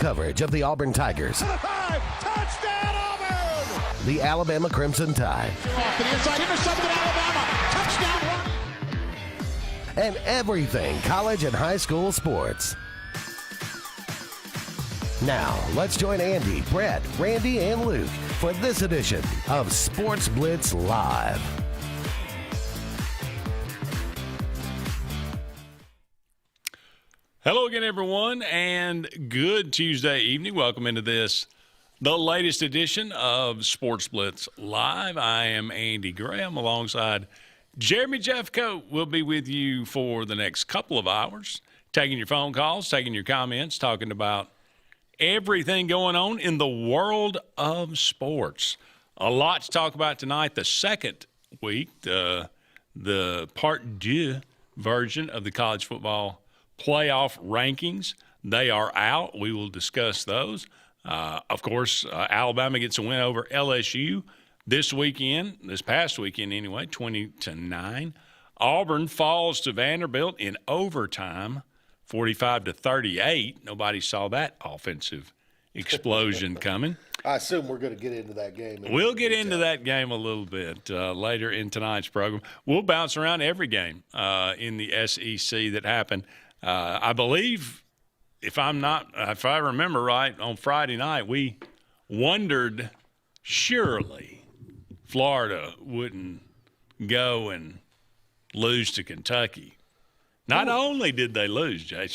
coverage of the Auburn Tigers, Touchdown, Auburn! the Alabama Crimson Tide, Off to the inside, intercepted Alabama. Touchdown, run! and everything college and high school sports. Now, let's join Andy, Brett, Randy, and Luke for this edition of Sports Blitz Live. Hello again, everyone, and good Tuesday evening. Welcome into this, the latest edition of Sports Blitz Live. I am Andy Graham alongside Jeremy Jeffcoat. We'll be with you for the next couple of hours, taking your phone calls, taking your comments, talking about everything going on in the world of sports. A lot to talk about tonight. The second week, the part deux version of the college football playoff rankings. They are out. We will discuss those. Of course, Alabama gets a win over LSU this past weekend anyway, 20-9. Auburn falls to Vanderbilt in overtime, 45-38. Nobody saw that offensive explosion coming. I assume we're going to get into that game. We'll get into that game a little bit later in tonight's program. We'll bounce around every game in the SEC that happened. I believe, if I remember right, on Friday night, we wondered surely Florida wouldn't go and lose to Kentucky. Not only did they lose, Jay,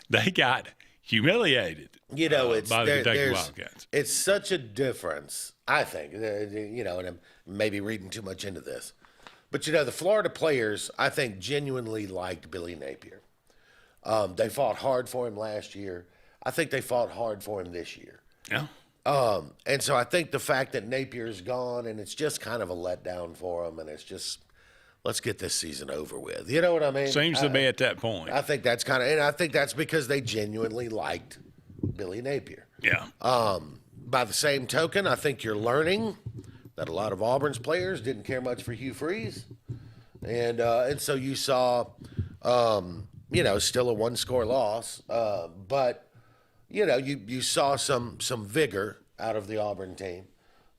they got humiliated. You know, by the Kentucky Wildcats. It's such a difference, I think. And I'm maybe reading too much into this, but the Florida players, I think, genuinely liked Billy Napier. They fought hard for him last year. I think they fought hard for him this year. Yeah. And so I think the fact that Napier's gone and it's just kind of a letdown for him, and it's just, let's get this season over with. You know what I mean? Seems to be at that point. I think that's and I think that's because they genuinely liked Billy Napier. Yeah. By the same token, I think you're learning that a lot of Auburn's players didn't care much for Hugh Freeze. And so you saw, still a one-score loss, but you saw some vigor out of the Auburn team,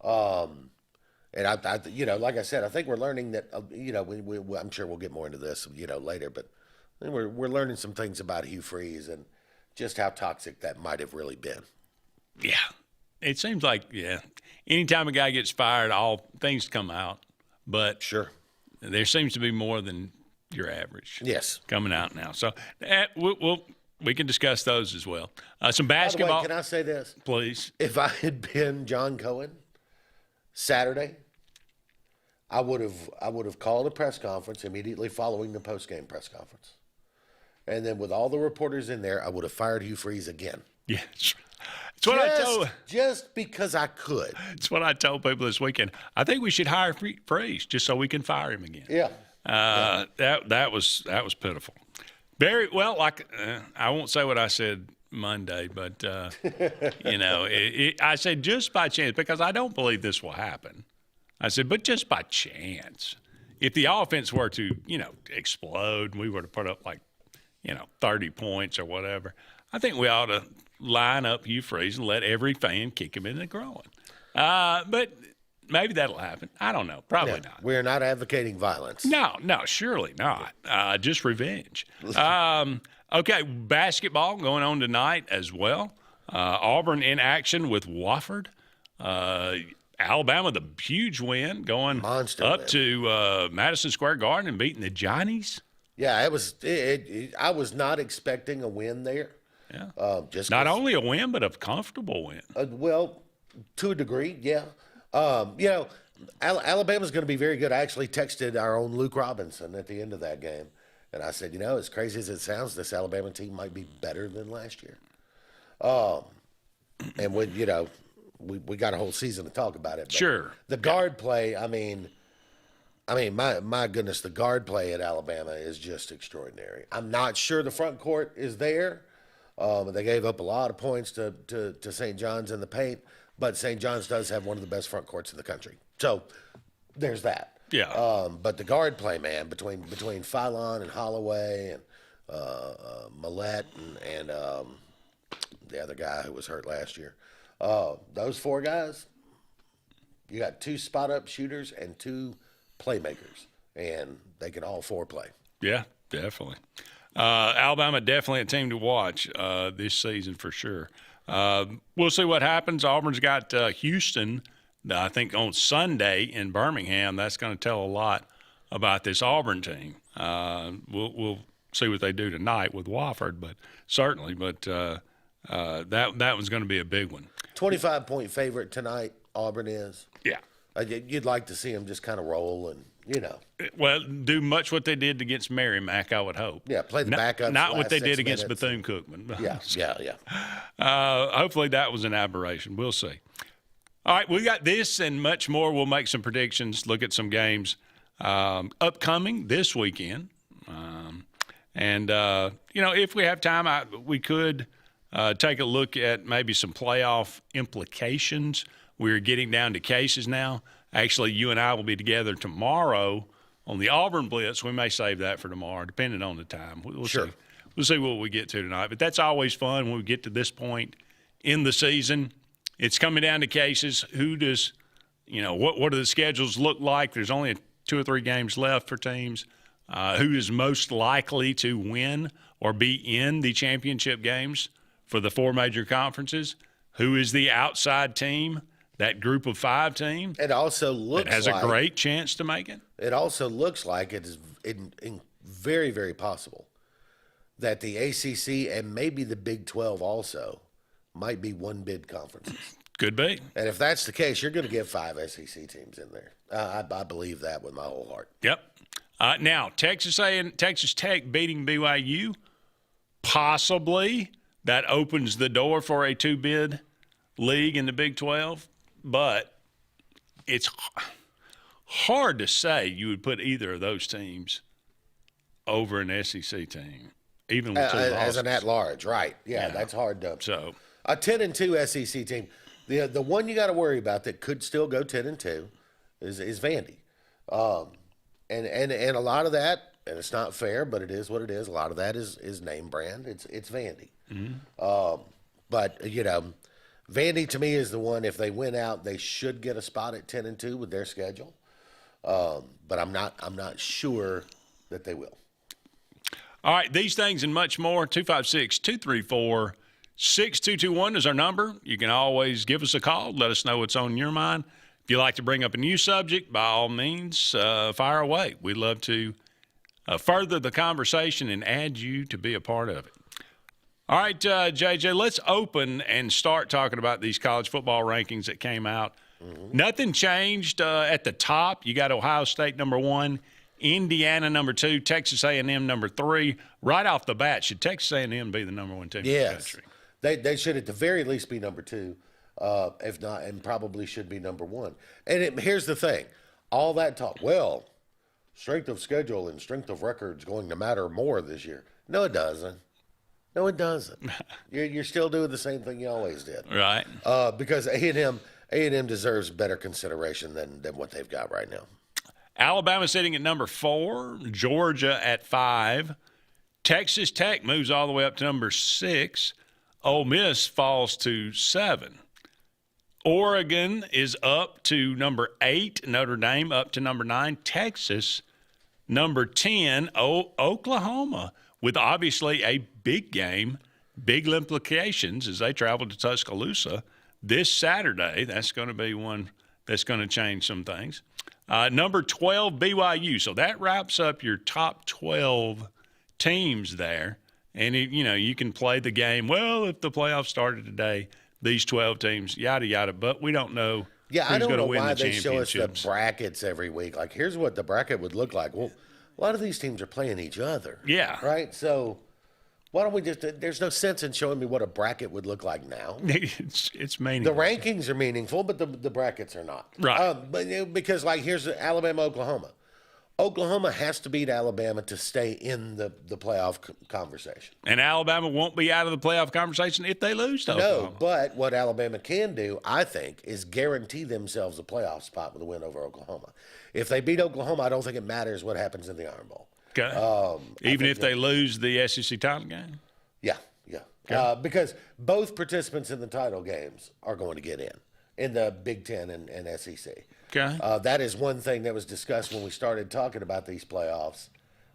and I like I said, I think we're learning that I'm sure we'll get more into this later, but I think we're learning some things about Hugh Freeze and just how toxic that might have really been. Yeah, it seems like anytime a guy gets fired, all things come out, but sure, there seems to be more than your average. Yes. Coming out now. So we can discuss those as well. Some basketball. By the way, can I say this? Please. If I had been John Cohen Saturday, I would have called a press conference immediately following the post-game press conference. And then with all the reporters in there, I would have fired Hugh Freeze again. Yes. It's what I told. Just because I could. It's what I told people this weekend. I think we should hire Freeze just so we can fire him again. Yeah. That was pitiful. Very well. I won't say what I said Monday, but I said just by chance, because I don't believe this will happen. I said, but just by chance, if the offense were to explode and we were to put up 30 points or whatever, I think we ought to line up Hugh Freeze and let every fan kick him in the groin. But maybe that'll happen. I don't know. Probably not. We're not advocating violence. No, surely not. Just revenge. Okay, basketball going on tonight as well. Auburn in action with Wofford. Alabama, the huge win, going to Madison Square Garden and beating the Johnnies. Yeah, it was. I was not expecting a win there. Yeah. Just not only a win, but a comfortable win. Well, to a degree, yeah. Alabama's going to be very good. I actually texted our own Luke Robinson at the end of that game, and I said, as crazy as it sounds, this Alabama team might be better than last year. And when we got a whole season to talk about it. But sure. The guard play, I mean, my goodness, the guard play at Alabama is just extraordinary. I'm not sure the front court is there. They gave up a lot of points to St. John's in the paint, but St. John's does have one of the best front courts in the country. So there's that. Yeah. But the guard play, man, between Philon and Holloway and Millette and the other guy who was hurt last year. Those 4 guys, you got 2 spot-up shooters and 2 playmakers, and they can all 4 play. Yeah, definitely. Alabama definitely a team to watch this season for sure. We'll see what happens. Auburn's got Houston, I think, on Sunday in Birmingham. That's going to tell a lot about this Auburn team. We'll see what they do tonight with Wofford, but certainly. But that one's going to be a big one. 25-point favorite tonight, Auburn is. Yeah. You'd like to see them just kind of roll and, Well, do much what they did against Merrimack, I would hope. Yeah, play the backups. Not what they did 6 against minutes. Bethune-Cookman. Yeah. Hopefully that was an aberration. We'll see. All right, we got this and much more. We'll make some predictions, look at some games upcoming this weekend. If we have time, we could take a look at maybe some playoff implications. We're getting down to cases now. Actually, you and I will be together tomorrow on the Auburn Blitz. We may save that for tomorrow, depending on the time. We'll Sure. see. We'll see what we get to tonight. But that's always fun when we get to this point in the season. It's coming down to cases. Who does, what do the schedules look like? There's only 2 or 3 games left for teams. Who is most likely to win or be in the championship games for the 4 major conferences? Who is the outside team, that group of 5 team? It also looks that has like a great chance to make it. It also looks like it is very, very possible that the ACC and maybe the Big 12 also might be one-bid conferences. Could be. And if that's the case, you're going to get 5 SEC teams in there. I believe that with my whole heart. Yep. Now, Texas Tech beating BYU, possibly that opens the door for a 2-bid league in the Big 12, but it's hard to say you would put either of those teams over an SEC team, even with 2 losses. As an at-large, right. Yeah, that's hard to. So A 10-2 SEC team. The one you got to worry about that could still go 10-2 is Vandy. And a lot of that, and it's not fair, but it is what it is. A lot of that is name brand. It's Vandy. Mm-hmm. But Vandy to me is the one. If they win out, they should get a spot at 10-2 with their schedule. But I'm not sure that they will. all right, these things and much more. 256-234-6221 is our number. You can always give us a call. Let us know what's on your mind. If you'd like to bring up a new subject, by all means, fire away. We'd love to further the conversation and add you to be a part of it. All right, JJ, let's open and start talking about these college football rankings that came out. Mm-hmm. Nothing changed at the top. You got Ohio State number 1, Indiana number 2, Texas A&M number 3. Right off the bat, should Texas A&M be the number 1 team in the country? They should at the very least be number 2. If not, and probably should be number 1. And here's the thing. All that talk, strength of schedule and strength of record is going to matter more this year. No, it doesn't. No, it doesn't. You're still doing the same thing you always did. Right. Because A&M deserves better consideration than what they've got right now. Alabama sitting at number 4, Georgia at 5. Texas Tech moves all the way up to number 6. Ole Miss falls to 7. Oregon is up to number 8. Notre Dame up to number 9. Texas, number 10. Oklahoma, with obviously a big game, big implications as they travel to Tuscaloosa this Saturday. That's going to be one that's going to change some things. Number 12, BYU. So that wraps up your top 12 teams there. And, you can play the game, if the playoffs started today, these 12 teams, yada, yada. But we don't know I don't know why the they show us the brackets every week. Like, here's what the bracket would look like. Well, a lot of these teams are playing each other. Yeah. Right? So why don't we there's no sense in showing me what a bracket would look like now. It's meaningless. The rankings are meaningful, but the brackets are not. Right. Because, here's Alabama, Oklahoma. Oklahoma has to beat Alabama to stay in the playoff conversation. And Alabama won't be out of the playoff conversation if they lose to Oklahoma. No, but what Alabama can do, I think, is guarantee themselves a playoff spot with a win over Oklahoma. If they beat Oklahoma, I don't think it matters what happens in the Iron Bowl. Okay. Even if they lose the SEC title game? Yeah. Okay. Because both participants in the title games are going to get in the Big Ten and SEC. Okay. That is one thing that was discussed when we started talking about these playoffs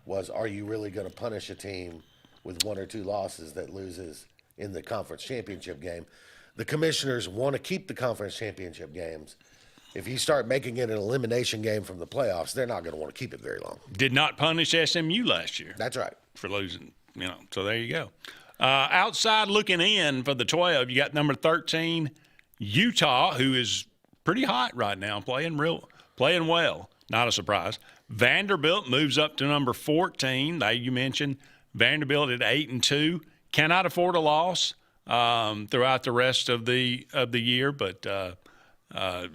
was, are you really going to punish a team with 1 or 2 losses that loses in the conference championship game? The commissioners want to keep the conference championship games. If you start making it an elimination game from the playoffs, they're not going to want to keep it very long. Did not punish SMU last year. That's right. For losing, so there you go. Outside looking in for the 12, you got number 13, Utah, who is pretty hot right now, playing well. Not a surprise. Vanderbilt moves up to number 14. You mentioned Vanderbilt at 8-2. Cannot afford a loss throughout the rest of the year, but I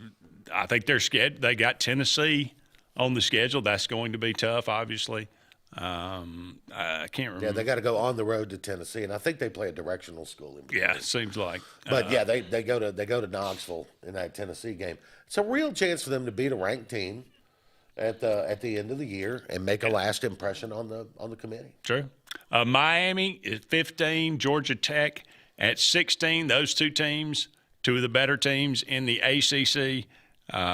think they're scared. They got Tennessee on the schedule. That's going to be tough, obviously. I can't remember. Yeah, they got to go on the road to Tennessee, and I think they play a directional school. Yeah, seems like. But they go to Knoxville in that Tennessee game. It's a real chance for them to beat a ranked team at the end of the year and make a last impression on the committee. True. Miami is 15, Georgia Tech at 16. Those two teams, two of the better teams in the ACC.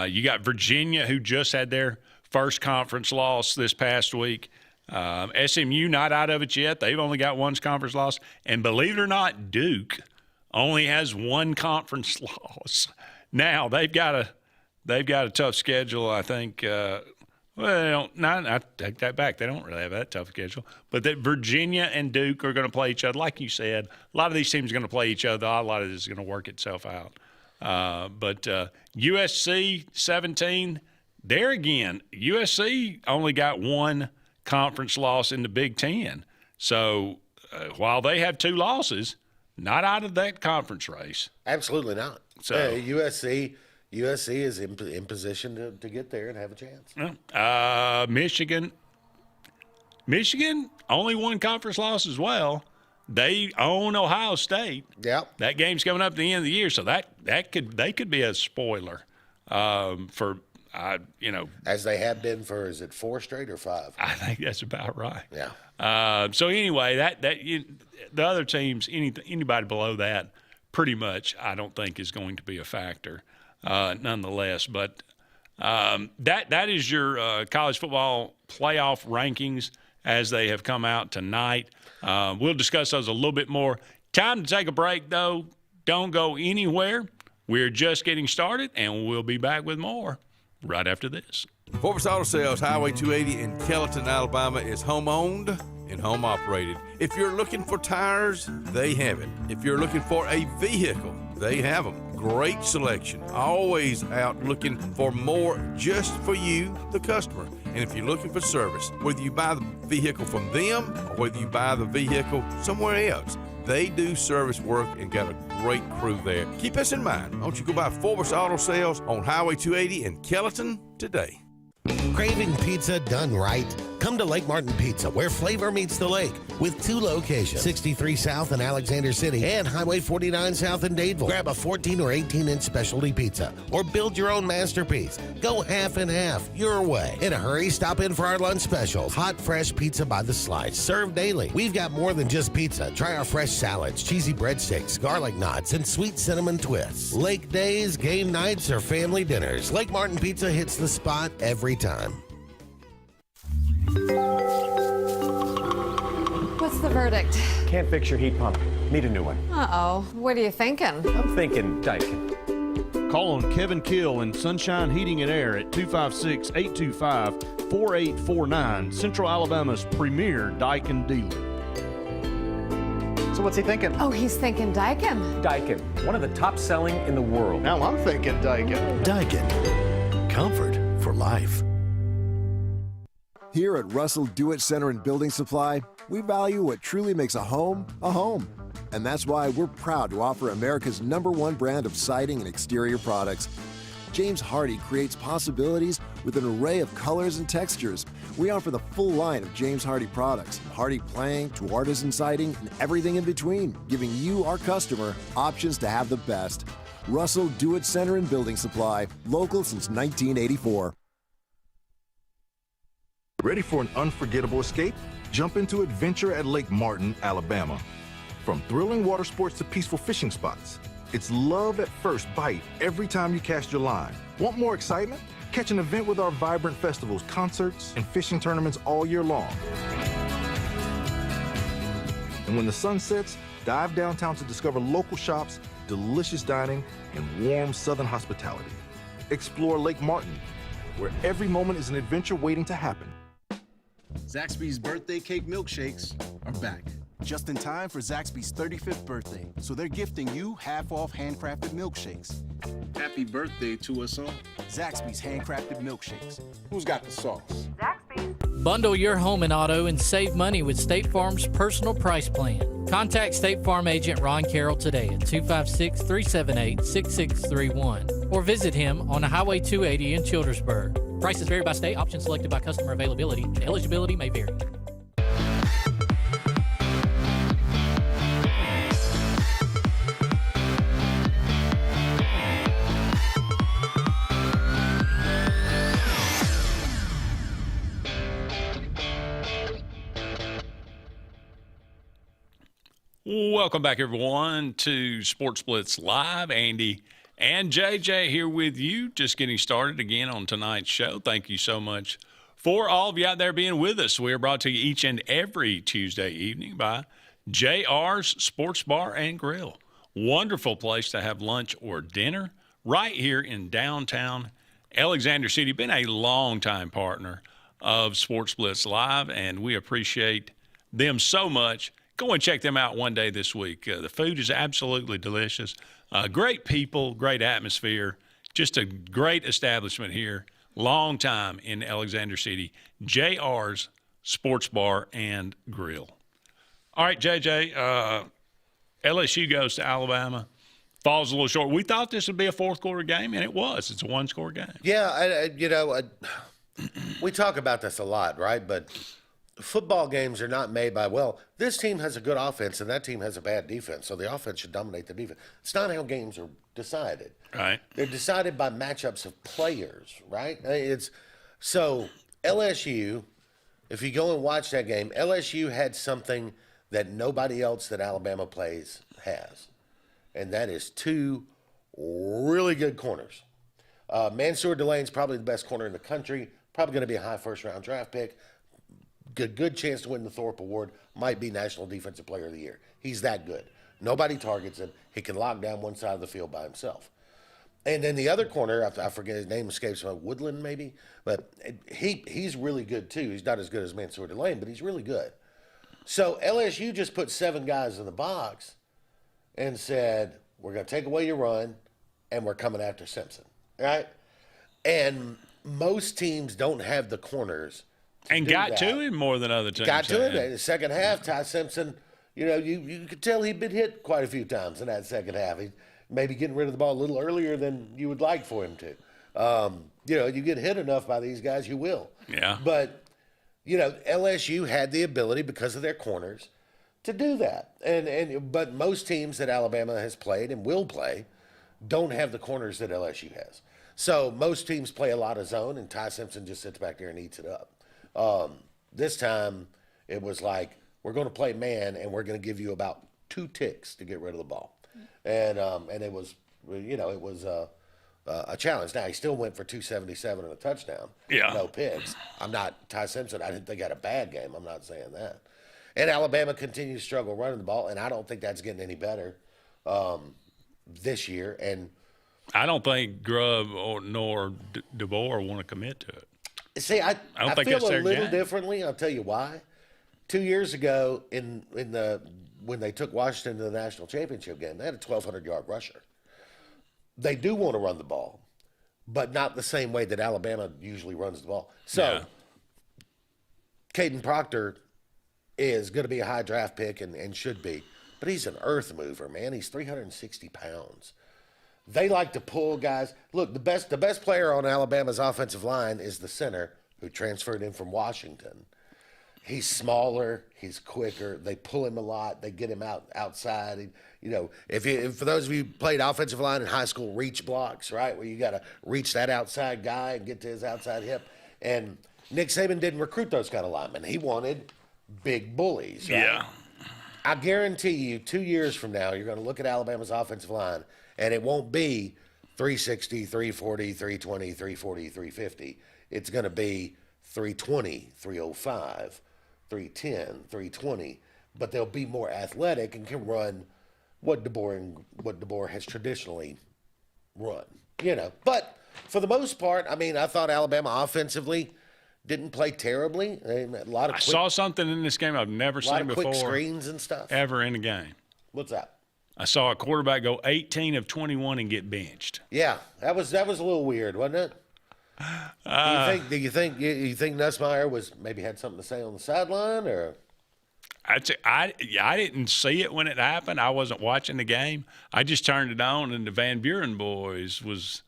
You got Virginia, who just had their first conference loss this past week. SMU not out of it yet. They've only got one conference loss. And believe it or not, Duke only has one conference loss. Now they've got a tough schedule, I think. I take that back. They don't really have that tough schedule. But that Virginia and Duke are going to play each other. Like you said, a lot of these teams are going to play each other. A lot of this is going to work itself out. But USC 17, there again, USC only got one conference loss in the Big Ten. So while they have 2 losses, not out of that conference race. Absolutely not. So USC is in position to get there and have a chance. Michigan only one conference loss as well. They own Ohio State. Yeah, that game's coming up at the end of the year, so they could be a spoiler for. As they have been for, is it 4 straight or 5? I think that's about right. Yeah. So anyway, the other teams, anybody below that, pretty much, I don't think is going to be a factor, nonetheless. But that is your college football playoff rankings as they have come out tonight. We'll discuss those a little bit more. Time to take a break, though. Don't go anywhere. We're just getting started, and we'll be back with more right after this. Sportz Auto Sales, Highway 280 in Kellyton, Alabama, is home-owned and home-operated. If you're looking for tires, they have it. If you're looking for a vehicle, they have them. Great selection. Always out looking for more just for you, the customer. And if you're looking for service, whether you buy the vehicle from them or whether you buy the vehicle somewhere else, they do service work and got a great crew there. Keep us in mind. Why don't you go by Sportz Auto Sales on Highway 280 in Kellyton today. Craving pizza done right? Come to Lake Martin Pizza, where flavor meets the lake, with 2 locations, 63 South in Alexander City and Highway 49 South in Dadeville. Grab a 14 or 18-inch specialty pizza or build your own masterpiece. Go half and half your way. In a hurry, stop in for our lunch specials. Hot, fresh pizza by the slice, served daily. We've got more than just pizza. Try our fresh salads, cheesy breadsticks, garlic knots, and sweet cinnamon twists. Lake days, game nights, or family dinners, Lake Martin Pizza hits the spot every time. What's the verdict? Can't fix your heat pump. Need a new one. Uh-oh. What are you thinking? I'm thinking Daikin. Call on Kevin Kill and Sunshine Heating and Air at 256-825-4849, Central Alabama's premier Daikin dealer. So what's he thinking? Oh, he's thinking Daikin. Daikin, one of the top selling in the world. Now I'm thinking Daikin. Daikin. Comfort for life. Here at Russell Do-It Center and Building Supply, we value what truly makes a home. And that's why we're proud to offer America's #1 brand of siding and exterior products. James Hardie creates possibilities with an array of colors and textures. We offer the full line of James Hardie products, from Hardie plank to artisan siding and everything in between, giving you, our customer, options to have the best. Russell Do-It Center and Building Supply, local since 1984. Ready for an unforgettable escape? Jump into adventure at Lake Martin, Alabama. From thrilling water sports to peaceful fishing spots, it's love at first bite every time you cast your line. Want more excitement? Catch an event with our vibrant festivals, concerts, and fishing tournaments all year long. And when the sun sets, dive downtown to discover local shops, delicious dining, and warm southern hospitality. Explore Lake Martin, where every moment is an adventure waiting to happen. Zaxby's birthday cake milkshakes are back. Just in time for Zaxby's 35th birthday, so they're gifting you half-off handcrafted milkshakes. Happy birthday to us all. Zaxby's handcrafted milkshakes. Who's got the sauce? Zaxby's. Bundle your home and auto and save money with State Farm's personal price plan. Contact State Farm agent Ron Carroll today at 256-378-6631 or visit him on Highway 280 in Childersburg. Prices vary by state, options selected by customer availability. Eligibility may vary. Welcome back, everyone, to Sports Blitz Live. Andy and JJ here with you, just getting started again on tonight's show. Thank you so much for all of you out there being with us. We are brought to you each and every Tuesday evening by JR's Sports Bar and Grill. Wonderful place to have lunch or dinner right here in downtown Alexander City. Been a long-time partner of Sports Blitz Live, and we appreciate them so much. Go and check them out one day this week. The food is absolutely delicious. Great people, great atmosphere, just a great establishment here. Long time in Alexander City. JR's Sports Bar and Grill. All right, JJ, LSU goes to Alabama. Falls a little short. We thought this would be a fourth-quarter game, and it was. It's a one-score game. Yeah, we talk about this a lot, right? But football games are not made by, well, this team has a good offense and that team has a bad defense, so the offense should dominate the defense. It's not how games are decided. Right. They're decided by matchups of players, right? So LSU, if you go and watch that game, LSU had something that nobody else that Alabama plays has, and that is two really good corners. Mansour Delane's probably the best corner in the country, probably going to be a high first-round draft pick. Good chance to win the Thorpe Award, might be National Defensive Player of the Year. He's that good. Nobody targets him. He can lock down one side of the field by himself. And then the other corner, I forget his name, escapes me, Woodland maybe, but he's really good too. He's not as good as Mansour Delane, but he's really good. So LSU just put 7 guys in the box and said, we're going to take away your run, and we're coming after Simpson, right? And most teams don't have the corners. And got to him more than other teams. Got to him. In the second half, Ty Simpson, you could tell he'd been hit quite a few times in that second half. He maybe getting rid of the ball a little earlier than you would like for him to. You get hit enough by these guys, you will. Yeah. But, LSU had the ability because of their corners to do that. But most teams that Alabama has played and will play don't have the corners that LSU has. So most teams play a lot of zone, and Ty Simpson just sits back there and eats it up. This time it was like, we're going to play man and we're going to give you about 2 ticks to get rid of the ball. And it was, it was a challenge. Now he still went for 277 and a touchdown. Yeah. No picks. I'm not Ty Simpson. I didn't think he had a bad game. I'm not saying that. And Alabama continues to struggle running the ball. And I don't think that's getting any better, this year. And I don't think Grubb nor DeBoer want to commit to it. See, I think feel that's their a little game. differently. I'll tell you why. 2 years ago, when they took Washington to the national championship game, they had a 1,200-yard rusher. They do want to run the ball, but not the same way that Alabama usually runs the ball. So, Caden Proctor is going to be a high draft pick and should be, but he's an earth mover, man. He's 360 pounds. They like to pull guys. Look, the best player on Alabama's offensive line is the center who transferred in from Washington. He's smaller. He's quicker. They pull him a lot. They get him outside. If for those of you who played offensive line in high school, reach blocks, right, where you got to reach that outside guy and get to his outside hip. And Nick Saban didn't recruit those kind of linemen. He wanted big bullies. Right? Yeah. I guarantee you 2 years from now, you're going to look at Alabama's offensive line, and it won't be 360, 340, 320, 340, 350. It's going to be 320, 305, 310, 320. But they'll be more athletic and can run what DeBoer has traditionally run. But for the most part, I mean, I thought Alabama offensively didn't play terribly. A lot of I saw something in this game I've never seen before. A lot of quick screens and stuff. Ever in a game. What's that? I saw a quarterback go 18 of 21 and get benched. Yeah, that was a little weird, wasn't it? Do you think Nussmeier maybe had something to say on the sideline, or? I didn't see it when it happened. I wasn't watching the game. I just turned it on, and the Van Buren boys was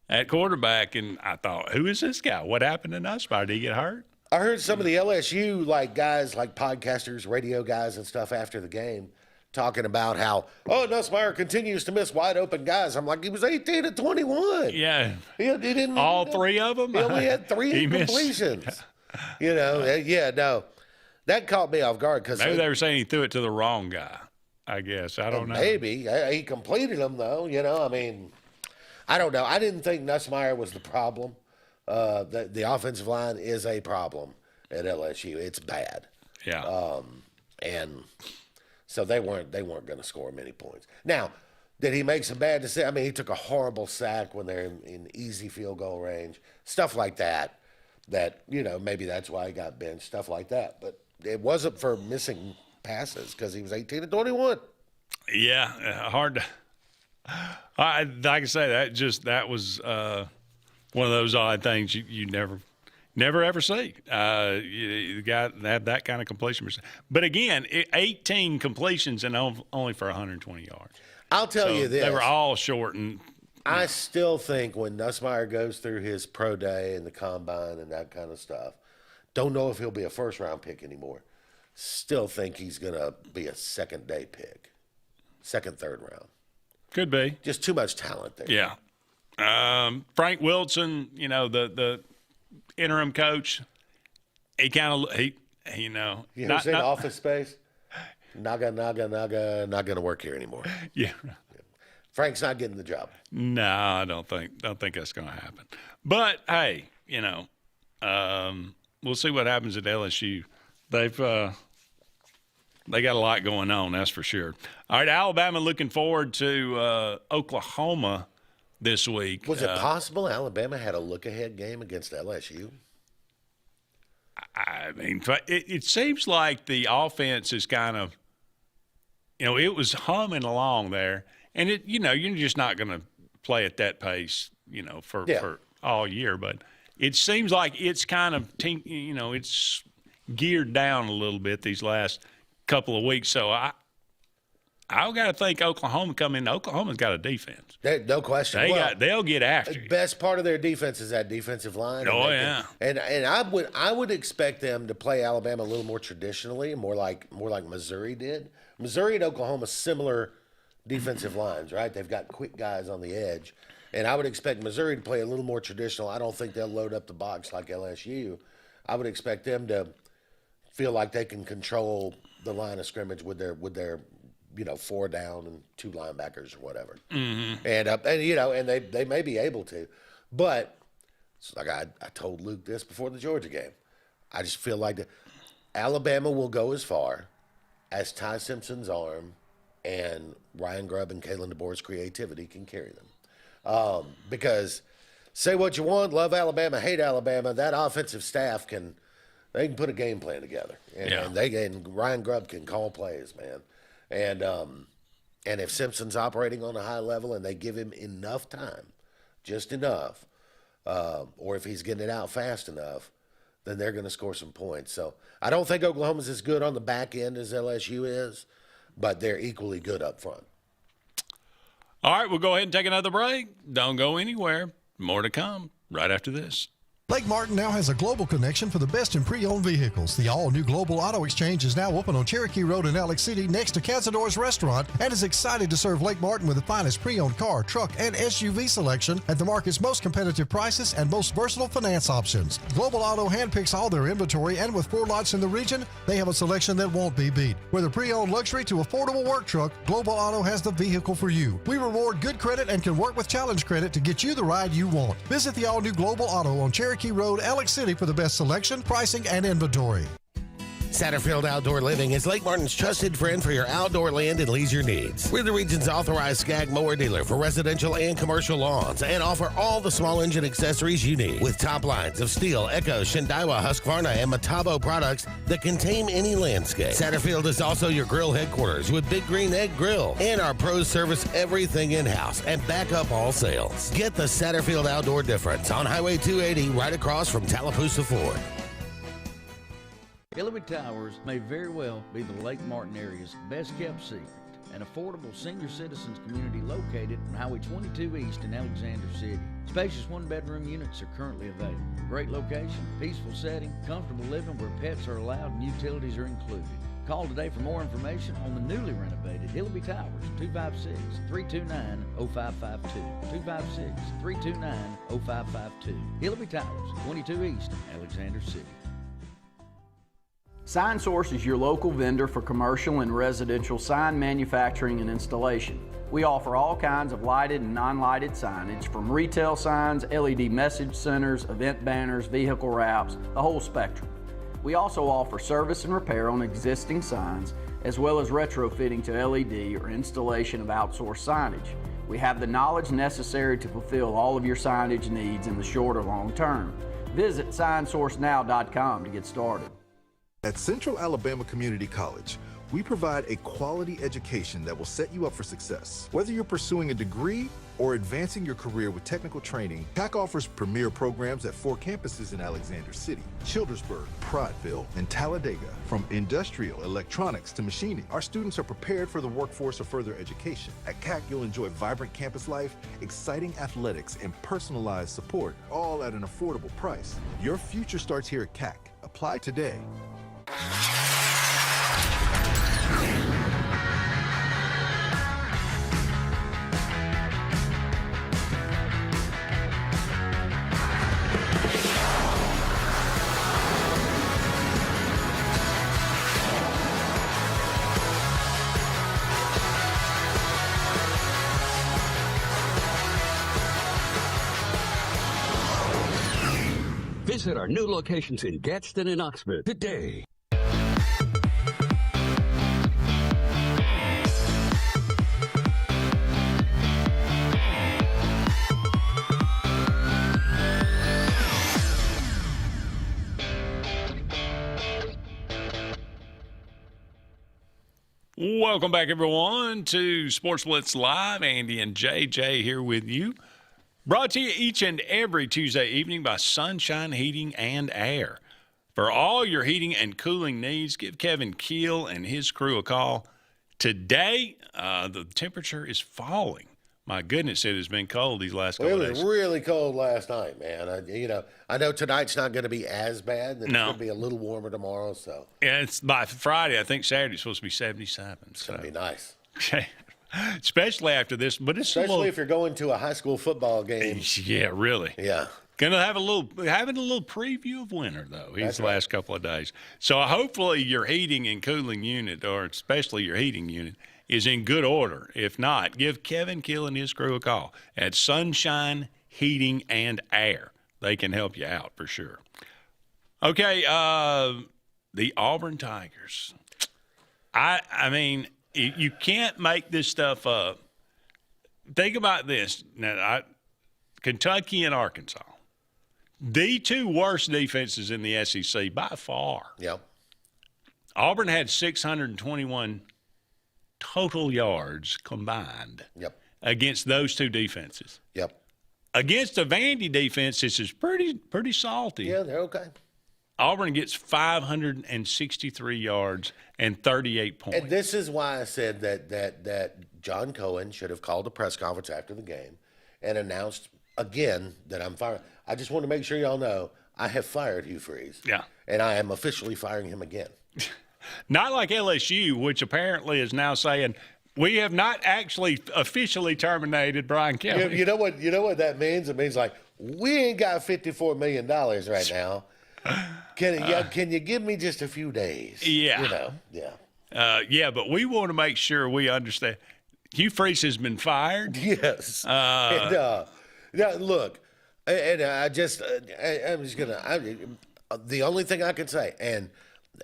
at quarterback, and I thought, who is this guy? What happened to Nussmeier? Did he get hurt? I heard some of the LSU guys, like podcasters, radio guys, and stuff after the game, talking about how Nussmeier continues to miss wide open guys. I'm like, he was 18 to 21. Yeah, he didn't. All three of them. He only had 3 incompletions. Yeah, no. That caught me off guard because maybe they were saying he threw it to the wrong guy. I guess I don't know. Maybe he completed them though. I mean, I don't know. I didn't think Nussmeier was the problem. The offensive line is a problem at LSU. It's bad. Yeah. And so they weren't going to score many points. Now, did he make some bad decisions? I mean, he took a horrible sack when they're in easy field goal range, stuff like that. Maybe that's why he got benched, stuff like that. But it wasn't for missing passes because he was 18 to 21. Yeah, hard to. Like I say, that was one of those odd things you never ever see. The guy had that kind of completion percentage. But again, 18 completions and only for 120 yards. I'll tell you this: they were all short. And I still think when Nussmeier goes through his pro day and the combine and that kind of stuff, don't know if he'll be a first-round pick anymore. Still think he's going to be a second-day pick, second, third round. Could be. Just too much talent there. Yeah. Frank Wilson, the interim coach, he kind of You ever seen Office Space? Naga, not going to work here anymore. Yeah. Frank's not getting the job. No, I don't think that's going to happen. But hey, we'll see what happens at LSU. They got a lot going on, that's for sure. All right, Alabama looking forward to Oklahoma this week. Was it possible Alabama had a look-ahead game against LSU? I mean, it seems like the offense is kind of, it was humming along there. And you're just not going to play at that pace, for all year. But it seems like it's kind of, it's geared down a little bit these last couple of weeks. So I got to think Oklahoma come in. Oklahoma's got a defense. No question. They'll get after you. The best part of their defense is that defensive line. Oh, yeah. And I would expect them to play Alabama a little more traditionally, more like Missouri did. Missouri and Oklahoma similar defensive lines, right? They've got quick guys on the edge. And I would expect Missouri to play a little more traditional. I don't think they'll load up the box like LSU. I would expect them to feel like they can control the line of scrimmage with their 4 down and 2 linebackers or whatever. Mm-hmm. And they may be able to. But like I told Luke this before the Georgia game. I just feel like Alabama will go as far as Ty Simpson's arm and Ryan Grubb and Kalen DeBoer's creativity can carry them. Because say what you want, love Alabama, hate Alabama, that offensive staff can put a game plan together. And Ryan Grubb can call plays, man. And if Simpson's operating on a high level and they give him enough time, just enough, or if he's getting it out fast enough, then they're going to score some points. So I don't think Oklahoma's as good on the back end as LSU is, but they're equally good up front. All right, we'll go ahead and take another break. Don't go anywhere. More to come right after this. Lake Martin now has a global connection for the best in pre-owned vehicles. The all-new Global Auto Exchange is now open on Cherokee Road in Alex City next to Cazador's Restaurant and is excited to serve Lake Martin with the finest pre-owned car, truck, and SUV selection at the market's most competitive prices and most versatile finance options. Global Auto handpicks all their inventory, and with 4 lots in the region, they have a selection that won't be beat. Whether pre-owned luxury to affordable work truck, Global Auto has the vehicle for you. We reward good credit and can work with Challenge Credit to get you the ride you want. Visit the all-new Global Auto on Cherokee Road, Alex City for the best selection, pricing, and inventory. Satterfield Outdoor Living is Lake Martin's trusted friend for your outdoor land and leisure needs. We're the region's authorized Skag mower dealer for residential and commercial lawns and offer all the small engine accessories you need with top lines of Steel, Echo, Shindawa, Husqvarna, and Metabo products that can tame any landscape. Satterfield is also your grill headquarters with Big Green Egg Grill, and our pros service everything in-house and back up all sales. Get the Satterfield Outdoor difference on Highway 280 right across from Tallapoosa Ford. Hillary Towers may very well be the Lake Martin area's best-kept secret, an affordable senior citizens community located on Highway 22 East in Alexander City. Spacious one-bedroom units are currently available. Great location, peaceful setting, comfortable living where pets are allowed and utilities are included. Call today for more information on the newly renovated Hillary Towers, 256-329-0552, 256-329-0552. Hillary Towers, 22 East, Alexander City. Sign Source is your local vendor for commercial and residential sign manufacturing and installation. We offer all kinds of lighted and non-lighted signage, from retail signs, LED message centers, event banners, vehicle wraps, the whole spectrum. We also offer service and repair on existing signs, as well as retrofitting to LED or installation of outsourced signage. We have the knowledge necessary to fulfill all of your signage needs in the short or long term. Visit signsourcenow.com to get started. At Central Alabama Community College, we provide a quality education that will set you up for success. Whether you're pursuing a degree or advancing your career with technical training, CAC offers premier programs at 4 campuses in Alexander City, Childersburg, Prattville, and Talladega. From industrial, electronics to machining, our students are prepared for the workforce or further education. At CAC, you'll enjoy vibrant campus life, exciting athletics, and personalized support, all at an affordable price. Your future starts here at CAC. Apply today. Visit our new locations in Gadsden and Oxford today. Welcome back, everyone, to Sports Blitz Live. Andy and JJ here with you. Brought to you each and every Tuesday evening by Sunshine Heating and Air. For all your heating and cooling needs, give Kevin Keel and his crew a call. Today, the temperature is falling. My goodness, it has been cold these last couple of days. It was really cold last night, man. I know tonight's not going to be as bad. It's going to be a little warmer tomorrow. So yeah, it's by Friday. I think Saturday's supposed to be 77. It's going to be nice. Okay. Especially after this, but it's especially if you're going to a high school football game. Yeah, really. Yeah. Gonna have having a little preview of winter though. These last couple of days. So hopefully your heating and cooling unit, or especially your heating unit, is in good order. If not, give Kevin Keel and his crew a call at Sunshine Heating and Air. They can help you out for sure. Okay, the Auburn Tigers. I mean, you can't make this stuff up. Think about this. Now, Kentucky and Arkansas, the 2 worst defenses in the SEC by far. Yep. Auburn had 621 total yards combined. Yep. Against those 2 defenses. Yep. Against a Vandy defense, this is pretty salty. Yeah, they're okay. Auburn gets 563 yards and 38 points. And this is why I said that John Cohen should have called a press conference after the game and announced again, that I'm firing. I just want to make sure y'all know I have fired Hugh Freeze. Yeah. And I am officially firing him again. Not like LSU, which apparently is now saying we have not actually officially terminated Brian Kelly. You know what that means? It means like we ain't got $54 million right now. Can you give me just a few days? Yeah. Yeah, but we want to make sure we understand. Hugh Freeze has been fired. Yes. Look, and I'm just gonna. The only thing I can say, and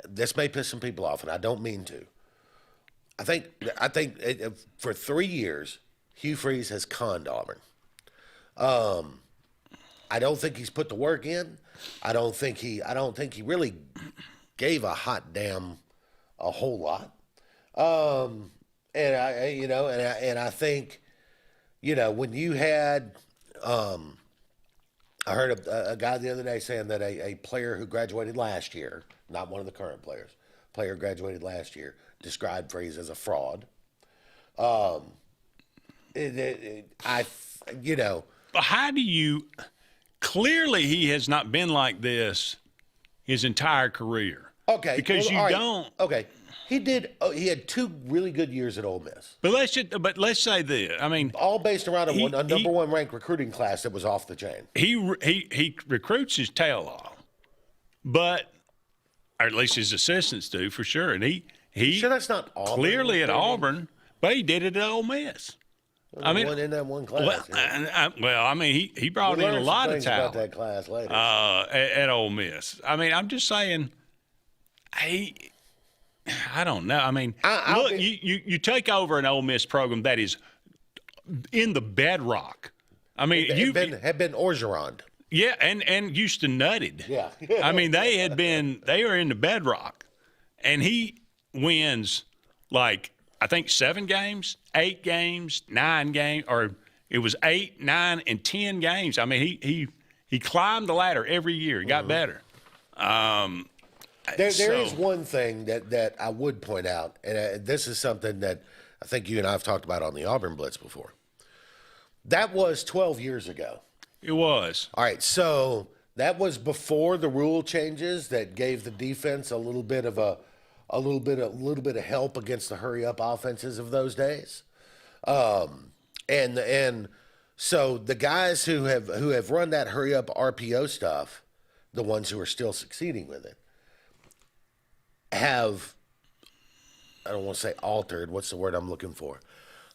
this may piss some people off, and I don't mean to. I think for 3 years, Hugh Freeze has conned Auburn. I don't think he's put the work in. I don't think he really gave a hot damn a whole lot. And I think, when you had, I heard a guy the other day saying that a player who graduated last year, not one of the current players, player graduated last year, described Freeze as a fraud. But how do you? Clearly, he has not been like this his entire career. Okay, because don't. Okay, he did. He had 2 really good years at Ole Miss. But let's say this. I mean, all based around a number 1 ranked recruiting class that was off the chain. He recruits his tail off, or at least his assistants do for sure. And he sure that's not Auburn, clearly at Auburn, but he did it at Ole Miss. In that one class. He brought in a lot of talent about that class later. At Ole Miss. I mean, I'm just saying, I don't know. I mean, look, you take over an Ole Miss program that is in the bedrock. I mean, have been Orgeron. Yeah, and Houston nutted. Yeah. I mean, they were in the bedrock, and he wins I think 7 games, 8 games, 9 games, or it was 8, 9, and 10 games. I mean, he climbed the ladder every year. He got better. There is one thing that I would point out, and this is something that I think you and I have talked about on the Auburn Blitz before. That was 12 years ago. It was. All right, so that was before the rule changes that gave the defense a little bit of help against the hurry up offenses of those days. And so the guys who have run that hurry up RPO stuff, the ones who are still succeeding with it, have, I don't want to say altered, what's the word I'm looking for?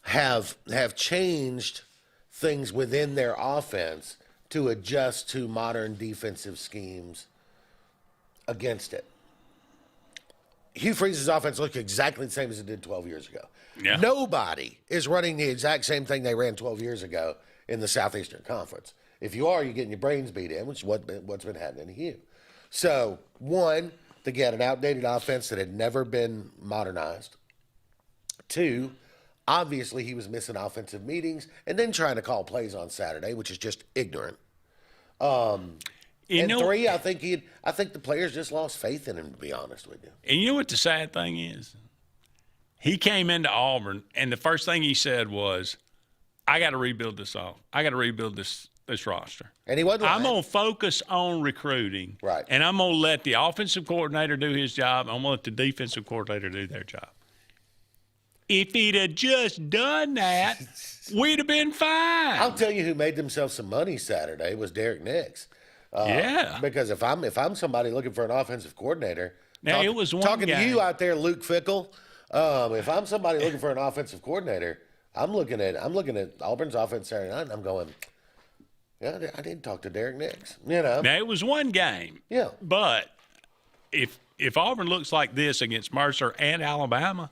Have changed things within their offense to adjust to modern defensive schemes against it. Hugh Freeze's offense looked exactly the same as it did 12 years ago. Yeah. Nobody is running the exact same thing they ran 12 years ago in the Southeastern Conference. If you are, you're getting your brains beat in, which is what's been happening to Hugh. So, one, to get an outdated offense that had never been modernized. 2, obviously he was missing offensive meetings and then trying to call plays on Saturday, which is just ignorant. And 3, I think the players just lost faith in him, to be honest with you. And you know what the sad thing is? He came into Auburn, and the first thing he said was, I got to rebuild this I got to rebuild this roster. And he wasn't lying. I'm going to focus on recruiting. Right. And I'm going to let the offensive coordinator do his job. I'm going to let the defensive coordinator do their job. If he'd have just done that, we'd have been fine. I'll tell you who made themselves some money Saturday was Derek Nix. Because if I'm somebody looking for an offensive coordinator, now it was one talking guy. to you out there, Luke Fickle. If I'm somebody looking for an offensive coordinator, I'm looking at Auburn's offense Saturday night, and I'm going, yeah, I did talk to Derek Nix. Now it was one game. Yeah, but if Auburn looks like this against Mercer and Alabama,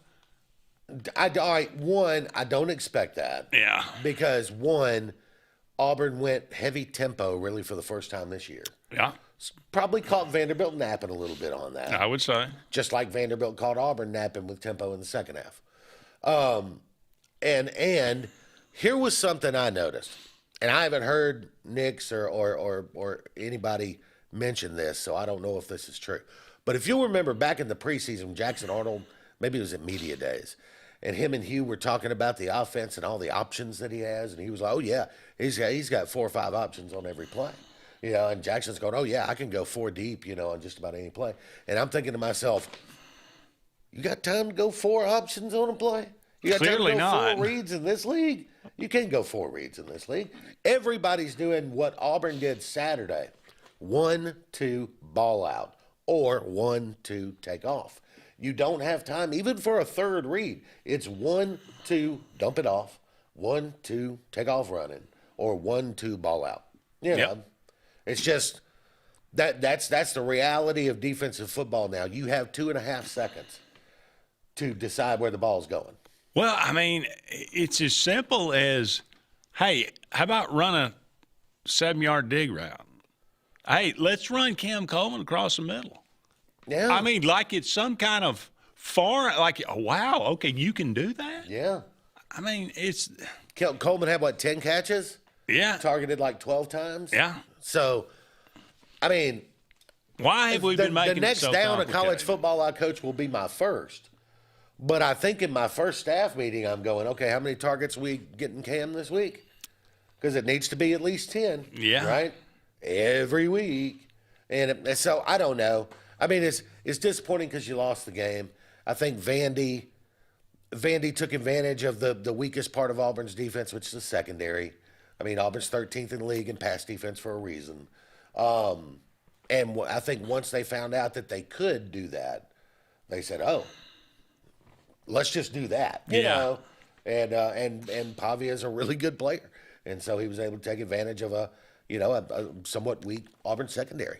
I don't expect that. Yeah, because one, Auburn went heavy tempo really for the first time this year. Yeah. Probably caught Vanderbilt napping a little bit on that. I would say. Just like Vanderbilt caught Auburn napping with tempo in the second half. And here was something I noticed. And I haven't heard Nix or anybody mention this, so I don't know if this is true. But if you'll remember back in the preseason, Jackson Arnold, maybe it was at media days, and him and Hugh were talking about the offense and all the options that he has, and he was like, "Oh yeah, he's got 4 or 5 options on every play." And Jackson's going, "Oh yeah, I can go 4 deep, on just about any play." And I'm thinking to myself, you got time to go 4 options on a play? You got Clearly time to go not. 4 reads in this league? You can't go 4 reads in this league. Everybody's doing what Auburn did Saturday: 1-2 ball out, or 1-2 take off. You don't have time even for a 3rd read. It's 1-2 dump it off, 1-2 take off running, or 1-2 ball out. It's just that's the reality of defensive football now. You have 2.5 seconds to decide where the ball's going. Well, I mean, it's as simple as, hey, how about run a 7-yard dig route? Hey, let's run Cam Coleman across the middle. Yeah. I mean, like it's some kind of foreign, like, oh, wow, okay, you can do that? Yeah. I mean, it's – Coleman had, 10 catches? Yeah. Targeted like 12 times? Yeah. So, I mean – why have we been making the next it so down of complicated? college football I coach will be my first. But I think in my first staff meeting, I'm going, okay, how many targets we getting Cam this week? Because it needs to be at least 10. Yeah. Right? Every week. And so, I don't know. I mean, it's disappointing because you lost the game. I think Vandy took advantage of the weakest part of Auburn's defense, which is the secondary. I mean, Auburn's 13th in the league in pass defense for a reason. And I think once they found out that they could do that, they said, "Oh, let's just do that." You know? And Pavia's a really good player, and so he was able to take advantage of a somewhat weak Auburn secondary.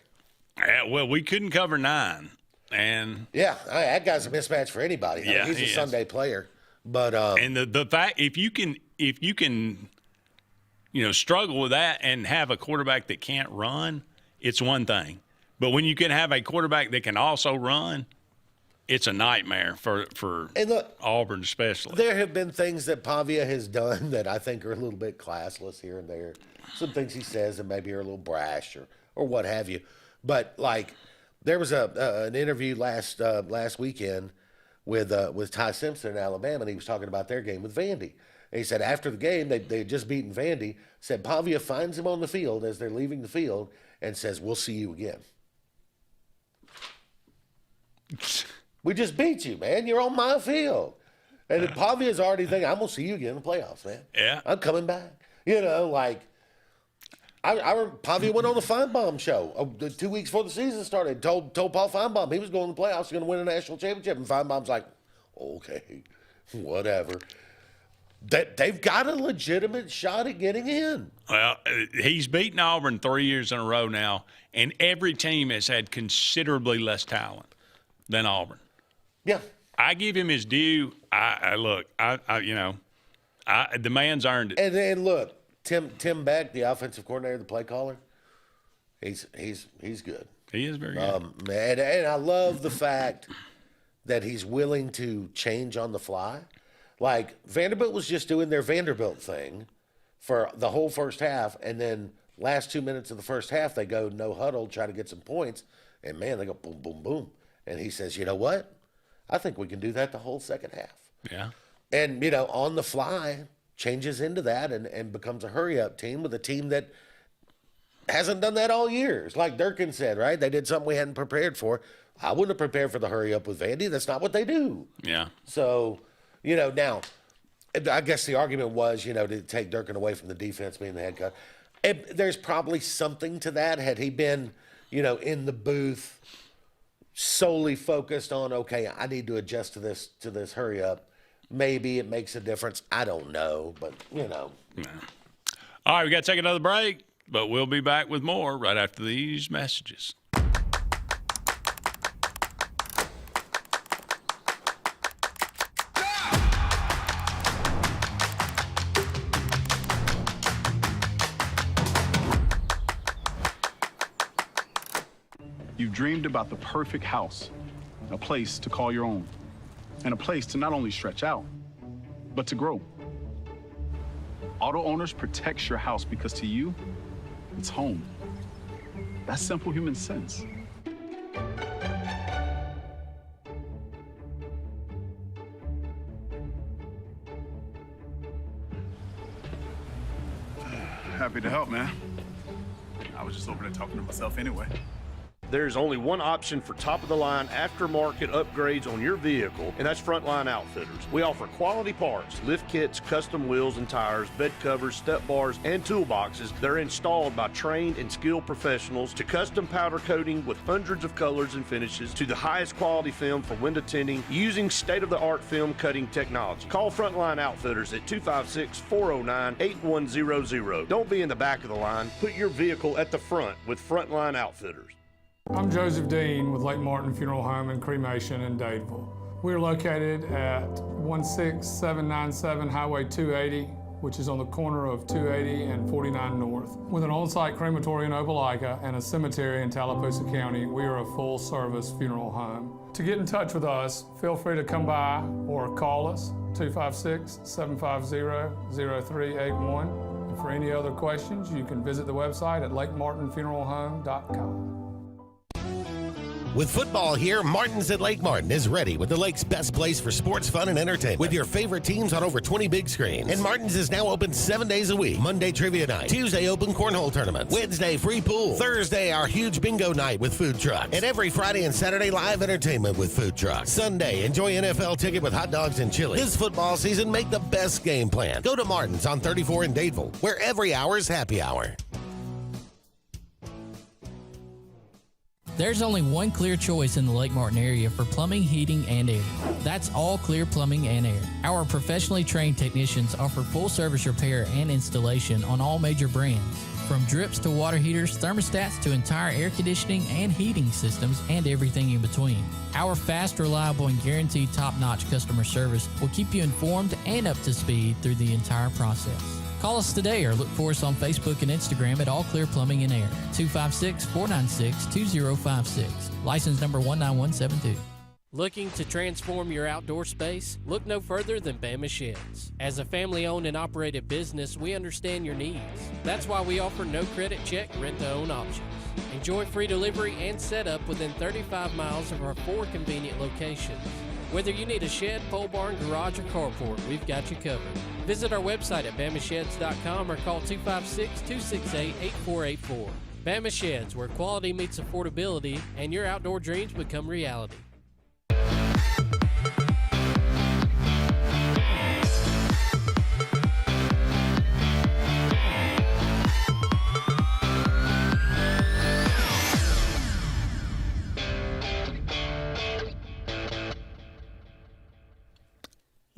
Yeah, well, we couldn't cover 9, and that guy's a mismatch for anybody. I mean, he's a Sunday player, but and the fact if you can struggle with that and have a quarterback that can't run, it's one thing. But when you can have a quarterback that can also run, it's a nightmare for Auburn especially. There have been things that Pavia has done that I think are a little bit classless here and there. Some things he says that maybe are a little brash or what have you. But like there was an interview last weekend with Ty Simpson in Alabama, and he was talking about their game with Vandy. And he said after the game they had just beaten Vandy. Said Pavia finds him on the field as they're leaving the field and says, "We'll see you again." We just beat you, man. You're on my field. And Pavia's already thinking, "I'm going to see you again in the playoffs, man. Yeah. I'm coming back." Pavia went on the Feinbaum show 2 weeks before the season started. Told Paul Feinbaum he was going to the playoffs, going to win a national championship. And Feinbaum's like, "Okay, whatever." They've got a legitimate shot at getting in. Well, he's beaten Auburn 3 years in a row now, and every team has had considerably less talent than Auburn. Yeah. I give him his due. The man's earned it. And look, Tim Beck, the offensive coordinator, the play caller, he's good. He is very good. And I love the fact that he's willing to change on the fly. Like Vanderbilt was just doing their Vanderbilt thing for the whole first half, and then last 2 minutes of the first half they go no huddle, try to get some points, and man, they go boom, boom, boom. And he says, "You know what? I think we can do that the whole second half." Yeah. And, on the fly, changes into that and becomes a hurry-up team with a team that hasn't done that all year. It's like Durkin said, right? They did something we hadn't prepared for. I wouldn't have prepared for the hurry-up with Vandy. That's not what they do. Yeah. So, now, I guess the argument was, to take Durkin away from the defense being the head coach. And there's probably something to that. Had he been, in the booth solely focused on, okay, I need to adjust to this hurry up, maybe it makes a difference. I don't know, but Yeah. All right, we got to take another break, but we'll be back with more right after these messages. You've dreamed about the perfect house, a place to call your own, and a place to not only stretch out, but to grow. Auto Owners protects your house because to you, it's home. That's simple human sense. Happy to help, man. I was just over there talking to myself anyway. There's only one option for top-of-the-line aftermarket upgrades on your vehicle, and that's Frontline Outfitters. We offer quality parts, lift kits, custom wheels and tires, bed covers, step bars, and toolboxes. They're installed by trained and skilled professionals, to custom powder coating with hundreds of colors and finishes, to the highest quality film for window tinting using state-of-the-art film cutting technology. Call Frontline Outfitters at 256-409-8100. Don't be in the back of the line. Put your vehicle at the front with Frontline Outfitters. I'm Joseph Dean with Lake Martin Funeral Home and Cremation in Dadeville. We're located at 16797 Highway 280, which is on the corner of 280 and 49 North. With an on-site crematory in Opelika and a cemetery in Tallapoosa County, we are a full-service funeral home. To get in touch with us, feel free to come by or call us, 256-750-0381. And for any other questions, you can visit the website at lakemartinfuneralhome.com. With football here, Martin's at Lake Martin is ready with the lake's best place for sports, fun, and entertainment. With your favorite teams on over 20 big screens. And Martin's is now open 7 days a week. Monday, trivia night. Tuesday, open cornhole tournaments. Wednesday, free pool. Thursday, our huge bingo night with food trucks. And every Friday and Saturday, live entertainment with food trucks. Sunday, enjoy NFL ticket with hot dogs and chili. This football season, make the best game plan. Go to Martin's on 34 in Dadeville, where every hour is happy hour. There's only one clear choice in the Lake Martin area for plumbing, heating, and air. That's All Clear Plumbing and Air. Our professionally trained technicians offer full service repair and installation on all major brands. From drips to water heaters, thermostats to entire air conditioning and heating systems, and everything in between. Our fast, reliable, and guaranteed top-notch customer service will keep you informed and up to speed through the entire process. Call us today or look for us on Facebook and Instagram at All Clear Plumbing and Air, 256-496-2056. License number 19172. Looking to transform your outdoor space? Look no further than Bama Sheds. As a family-owned and operated business, we understand your needs. That's why we offer no credit check, rent-to-own options. Enjoy free delivery and setup within 35 miles of our 4 convenient locations. Whether you need a shed, pole barn, garage, or carport, we've got you covered. Visit our website at bamasheds.com or call 256-268-8484. Bama Sheds, where quality meets affordability and your outdoor dreams become reality.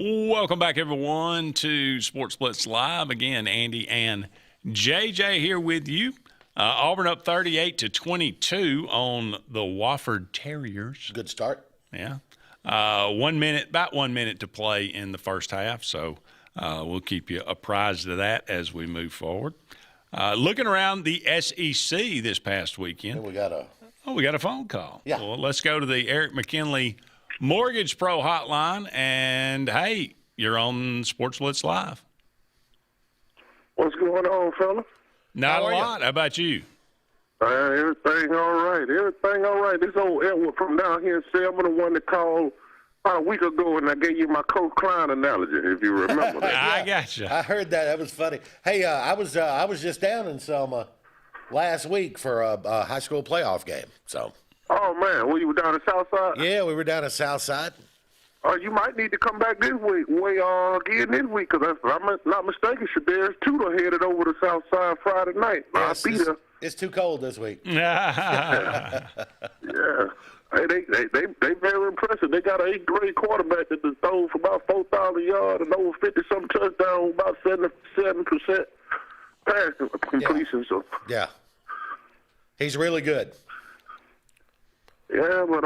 Welcome back, everyone, to Sports Blitz Live. Again, Andy and JJ here with you. Auburn up 38-22 on the Wofford Terriers. Good start. Yeah. About 1 minute to play in the first half, so we'll keep you apprised of that as we move forward. Looking around the SEC this past weekend. And we got a phone call. Yeah. Well, let's go to the Eric McKinley Mortgage Pro Hotline, and hey, you're on Sports Blitz Live. What's going on, fella? Not a lot. How about you? Everything all right. Everything all right. This old Edward from down here in Selma, the one that called about a week ago, and I gave you my Coach Klein analogy, if you remember that. I got you. I heard that. That was funny. Hey, I was just down in Selma last week for a high school playoff game. So. Oh man, you were down the South Side? Yeah, we were down the South Side. You might need to come back this week, again this week, because if I'm not mistaken, Shadir's Tudor headed over to South Side Friday night. Yes, I'll be there. It's too cold this week. Yeah. Hey, they very impressive. They got an 8th grade quarterback that throws for about 4,000 yards and over 50-some touchdowns, about 77% pass completion. Yeah. Yeah. He's really good. Yeah, but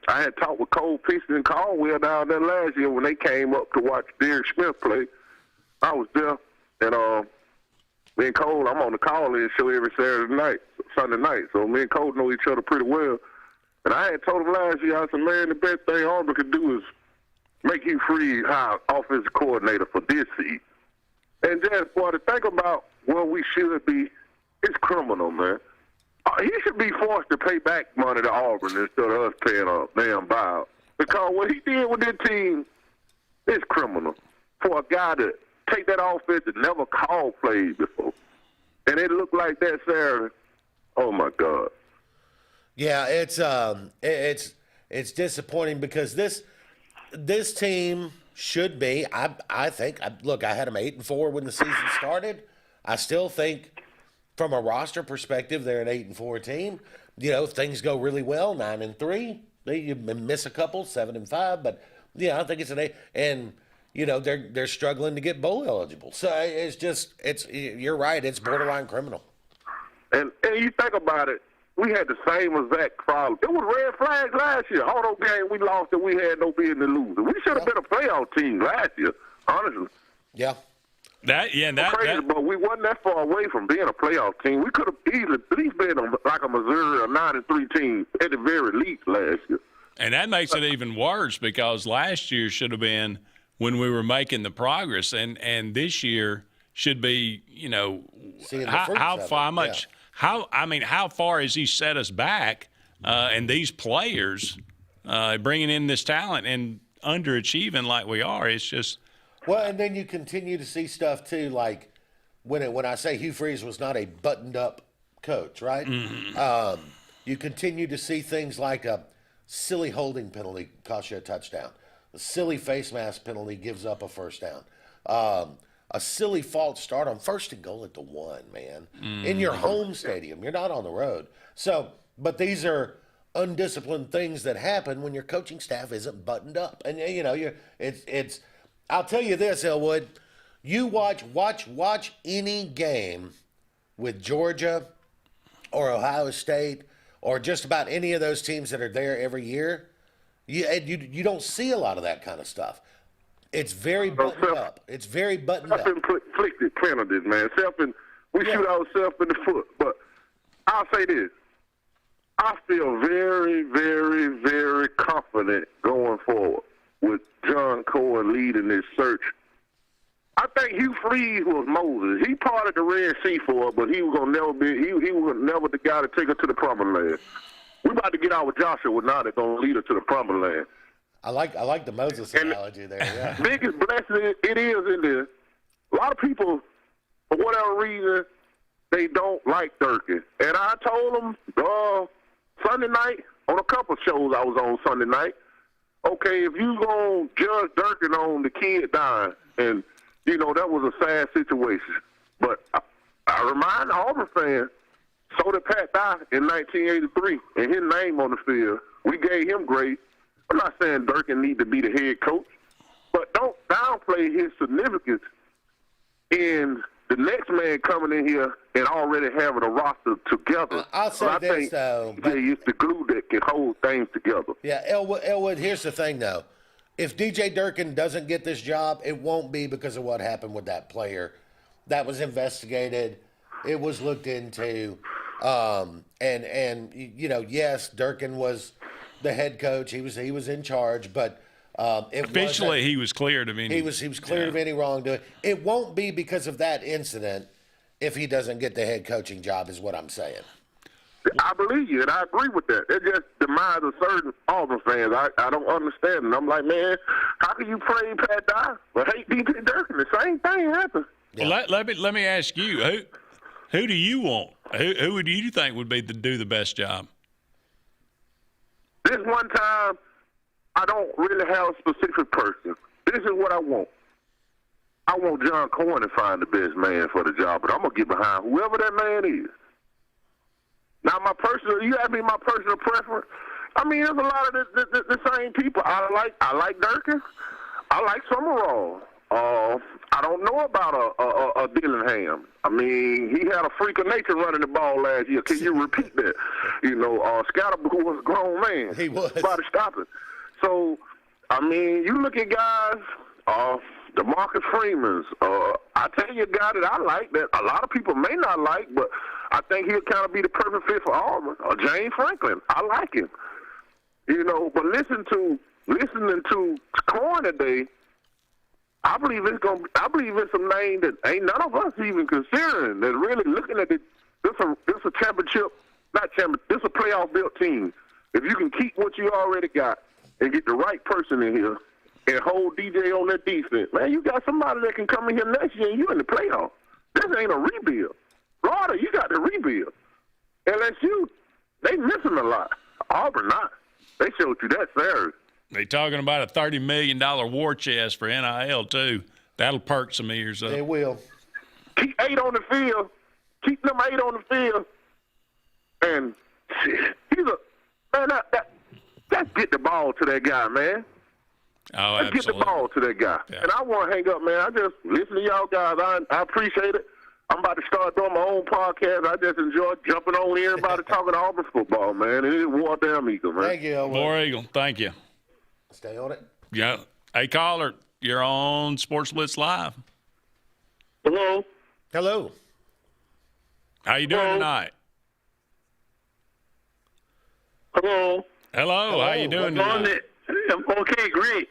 I had talked with Cole Pearson and Caldwell down there last year when they came up to watch Derek Smith play. I was there, and me and Cole, I'm on the call-in show every Sunday night, so me and Cole know each other pretty well. And I had told him last year, I said, man, the best thing Auburn could do is make you free high offensive coordinator for this season. And just, boy, to think about where we should be, it's criminal, man. He should be forced to pay back money to Auburn instead of us paying a damn buyout. Because what he did with this team is criminal. For a guy to take that offense that never called plays before, and it looked like that Saturday. Oh my God. Yeah, it's disappointing because this team should be. I think. Look, I had them 8-4 when the season started. I still think, from a roster perspective, they're an 8-4 team. You know, if things go really well, 9-3. You miss a couple, 7-5. But yeah, I think it's an 8. And you know, they're struggling to get bowl eligible. So you're right. It's borderline criminal. And you think about it, we had the same exact problem. It was red flags last year. All those games we lost that we had no business losing. We should have been a playoff team last year, honestly. Yeah. Crazy, but we wasn't that far away from being a playoff team. We could have easily at least been like a Missouri, a 9-3 team at the very least last year. And that makes it even worse because last year should have been when we were making the progress, and this year should be, you know, how far has he set us back, and these players bringing in this talent and underachieving like we are, it's just. Well, and then you continue to see stuff too, like when I say Hugh Freeze was not a buttoned-up coach, right? Mm-hmm. You continue to see things like a silly holding penalty costs you a touchdown. A silly face mask penalty gives up a first down. A silly false start on 1st and goal at the 1, man. In your home stadium. You're not on the road. So, but these are undisciplined things that happen when your coaching staff isn't buttoned up. And, you know, it's I'll tell you this, Elwood. You watch any game with Georgia or Ohio State or just about any of those teams that are there every year, you don't see a lot of that kind of stuff. It's very buttoned up. It's very buttoned up. Self-inflicted penalties, man. We shoot ourselves in the foot. But I'll say this. I feel very, very, very confident going forward with John Cohen leading this search. I think Hugh Freeze was Moses. He parted the Red Sea for her, but he was gonna never be. He was never the guy to take her to the promised land. We're about to get out with Joshua now that's gonna lead her to the promised land. I like the Moses analogy there. Yeah. Biggest blessing it is in this. A lot of people, for whatever reason, they don't like Durkin. And I told them Sunday night on a couple shows I was on Sunday night. Okay, if you gonna judge Durkin on the kid dying, and you know that was a sad situation, but I remind Auburn fans, so did Pat Dye in 1983, and his name on the field. We gave him grace. I'm not saying Durkin need to be the head coach, but don't downplay his significance in the next man coming in here and already having a roster together. I'll say this, though. It's the glue that can hold things together. Yeah, Elwood, here's the thing, though. If DJ Durkin doesn't get this job, it won't be because of what happened with that player. That was investigated. It was looked into. And you know, yes, Durkin was the head coach. He was in charge, but officially he was cleared of any. He was cleared of any wrongdoing. It won't be because of that incident if he doesn't get the head coaching job, is what I'm saying. I believe you, and I agree with that. It just demise certain Auburn fans. I don't understand, and I'm like, man, how can you praise Pat Dye but hate DJ Durkin? The same thing happened. Yeah. Well, let me ask you, who do you want? Who do you think would do the best job? This one time, I don't really have a specific person. This is what I want. I want John Cohen to find the best man for the job, but I'm going to get behind whoever that man is. Now, you ask me my personal preference, I mean, there's a lot of the same people. I like Durkin. I like Summerall. I don't know about a Dillingham. I mean, he had a freak of nature running the ball last year. Can you repeat that? You know, Scatterboo was a grown man. He was. About to stop it. So, I mean, you look at guys, the Marcus Freemans. I tell you a guy that I like that a lot of people may not like, but I think he'll kind of be the perfect fit for Auburn. James Franklin. I like him. You know, but listening to Cohen today, I believe it's some name that ain't none of us even considering. That's really looking at it. This a championship, not championship. This a playoff built team. If you can keep what you already got and get the right person in here, and hold DJ on that defense. Man, you got somebody that can come in here next year and you in the playoffs. This ain't a rebuild. Florida, you got to rebuild. LSU, they missing a lot. Auburn not. They showed you that Saturday. They talking about a $30 million war chest for NIL, too. That'll perk some ears up. They will. Keep 8 on the field. Keep number 8 on the field. And he's a – man, let's get the ball to that guy, man. Oh, let's get the ball to that guy. Yeah. And I want to hang up, man. I just listen to y'all guys. I appreciate it. I'm about to start doing my own podcast. I just enjoy jumping on everybody talking Auburn football, man. And it's War Damn Eagle, man. Thank you. War Eagle, thank you. Stay on it. Yeah. Hey, caller, you're on Sports Blitz Live. Hello. Hello. How you doing tonight? Hello. Hello. How you doing tonight? Okay, great.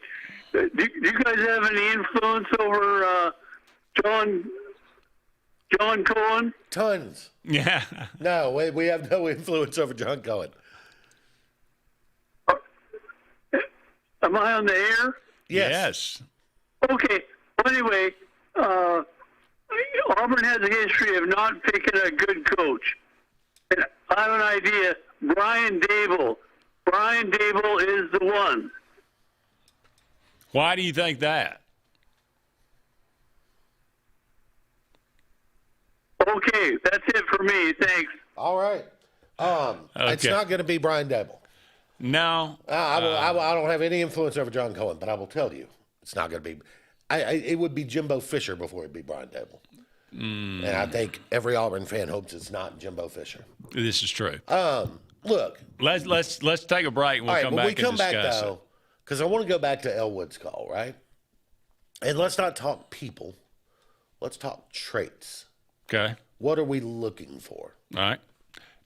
Do you guys have any influence over John Cohen? Tons. Yeah. No, we have no influence over John Cohen. Am I on the air? Yes. Okay. Well, anyway, Auburn has a history of not picking a good coach. And I have an idea. Brian Dable. Brian Dable is the one. Why do you think that? Okay, that's it for me. Thanks. All right. It's not going to be Brian Dable. No. I don't have any influence over John Cohen, but I will tell you, it's not going to be. It would be Jimbo Fisher before it'd be Brian Dable. And I think every Auburn fan hopes it's not Jimbo Fisher. This is true. Look. Let's take a break and we'll come back and discuss it. Because I want to go back to Elwood's call, right? And let's not talk people. Let's talk traits. Okay. What are we looking for? All right.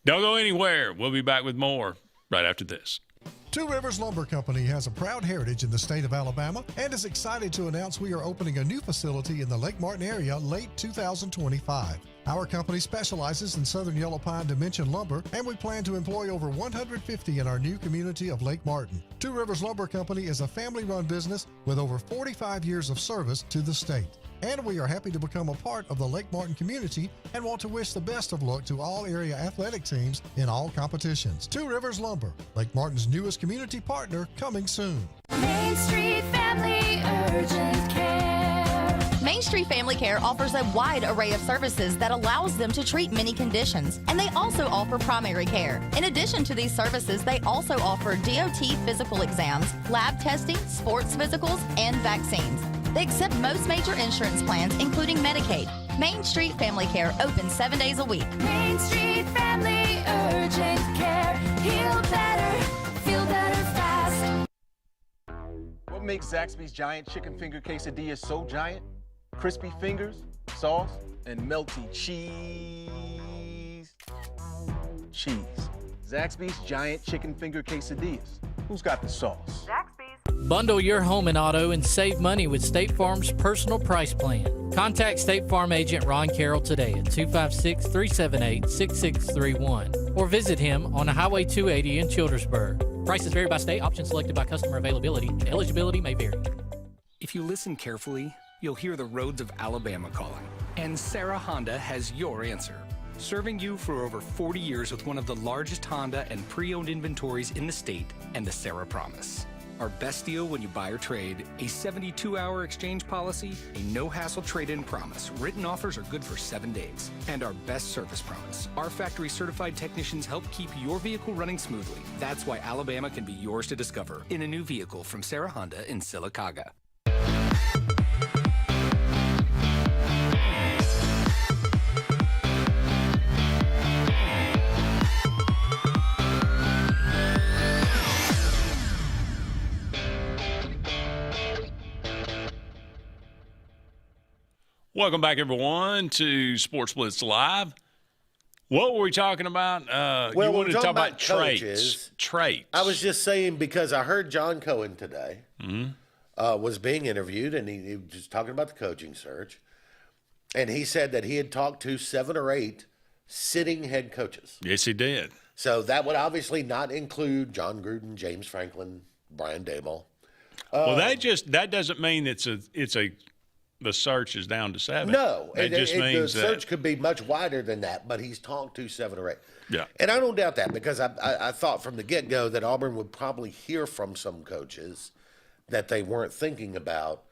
Don't go anywhere. We'll be back with more right after this. Two Rivers Lumber Company has a proud heritage in the state of Alabama and is excited to announce we are opening a new facility in the Lake Martin area late 2025. Our company specializes in southern yellow pine dimension lumber, and we plan to employ over 150 in our new community of Lake Martin. Two Rivers Lumber Company is a family-run business with over 45 years of service to the state. And we are happy to become a part of the Lake Martin community and want to wish the best of luck to all area athletic teams in all competitions. Two Rivers Lumber, Lake Martin's newest community partner, coming soon. Main Street Family Urgent Care. Main Street Family Care offers a wide array of services that allows them to treat many conditions, and they also offer primary care. In addition to these services, they also offer DOT physical exams, lab testing, sports physicals, and vaccines. They accept most major insurance plans, including Medicaid. Main Street Family Care opens 7 days a week. Main Street Family Urgent Care. Heal better, feel better fast. What makes Zaxby's Giant Chicken Finger Quesadilla so giant? Crispy fingers, sauce, and melty cheese. Zaxby's Giant Chicken Finger Quesadillas. Who's got the sauce? Bundle your home and auto and save money with State Farm's personal price plan. Contact State Farm agent Ron Carroll today at 256-378-6631 or visit him on Highway 280 in Childersburg. Prices vary by state, options selected by customer availability. Eligibility may vary. If you listen carefully, you'll hear the roads of Alabama calling. And Sarah Honda has your answer. Serving you for over 40 years with one of the largest Honda and pre-owned inventories in the state and the Sarah Promise. Our best deal when you buy or trade, a 72-hour exchange policy, a no-hassle trade-in promise. Written offers are good for 7 days. And our best service promise. Our factory-certified technicians help keep your vehicle running smoothly. That's why Alabama can be yours to discover in a new vehicle from Sarah Honda in Sylacauga. Welcome back, everyone, to Sports Blitz Live. What were we talking about? You wanted to talk about traits. Traits. I was just saying because I heard John Cohen today was being interviewed, and he was just talking about the coaching search. And he said that he had talked to 7 or 8 sitting head coaches. Yes, he did. So that would obviously not include John Gruden, James Franklin, Brian Daboll. Well, that doesn't mean the search is down to 7. No, it just means the search could be much wider than that. But he's talked to 7 or 8. Yeah, and I don't doubt that because I thought from the get-go that Auburn would probably hear from some coaches that they weren't thinking about,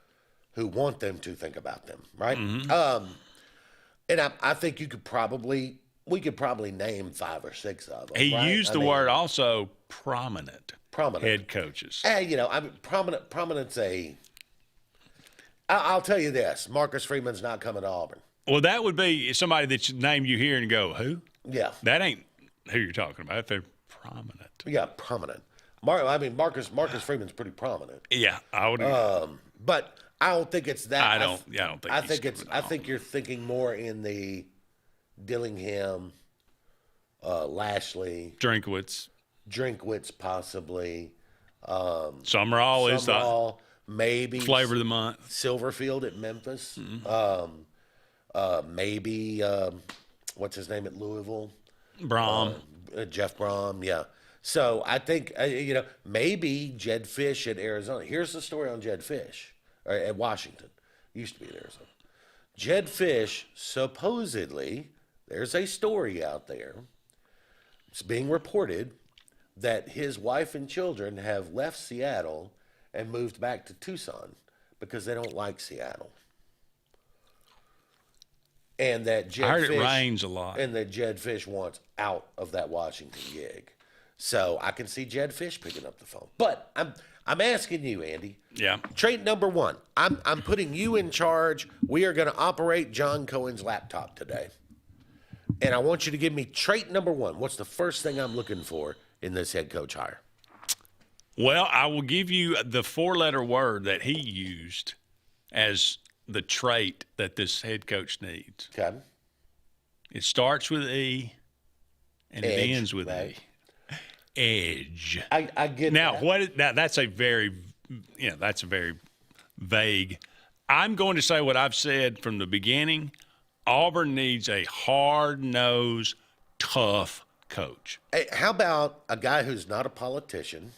who want them to think about them, right? Mm-hmm. And I think we could probably name 5 or 6 of them. He right? used the word also prominent head coaches. Prominent's I'll tell you this: Marcus Freeman's not coming to Auburn. Well, that would be somebody that's name you hear and go, who? Yeah, that ain't who you're talking about. If they're prominent, yeah, prominent. Marcus Freeman's pretty prominent. Yeah, I would agree. But I don't think it's that. I don't think. I think you're thinking more in the Dillingham, Lashley, Drinkwitz, possibly. Summerall is the maybe flavor of the month. Silverfield at Memphis. Maybe what's his name at Louisville? Brom. Jeff Brom. Yeah. So I think maybe Jed Fish at Arizona. Here's the story on Jed Fish at Washington. Used to be at Arizona. Jed Fish, supposedly, there's a story out there. It's being reported that his wife and children have left Seattle and moved back to Tucson because they don't like Seattle. And that Jed I heard Fish, it rains a lot. And that Jed Fish wants out of that Washington gig. So I can see Jed Fish picking up the phone. But I'm asking you, Andy. Yeah. Trait number 1. I'm putting you in charge. We are going to operate John Cohen's laptop today. And I want you to give me trait number 1. What's the first thing I'm looking for in this head coach hire? Well, I will give you the 4-letter word that he used as the trait that this head coach needs. Okay. It starts with E and it Edge, ends with right? E. Edge. I get now that. That's a very vague. I'm going to say what I've said from the beginning. Auburn needs a hard-nosed, tough coach. Hey, how about a guy who's not a politician,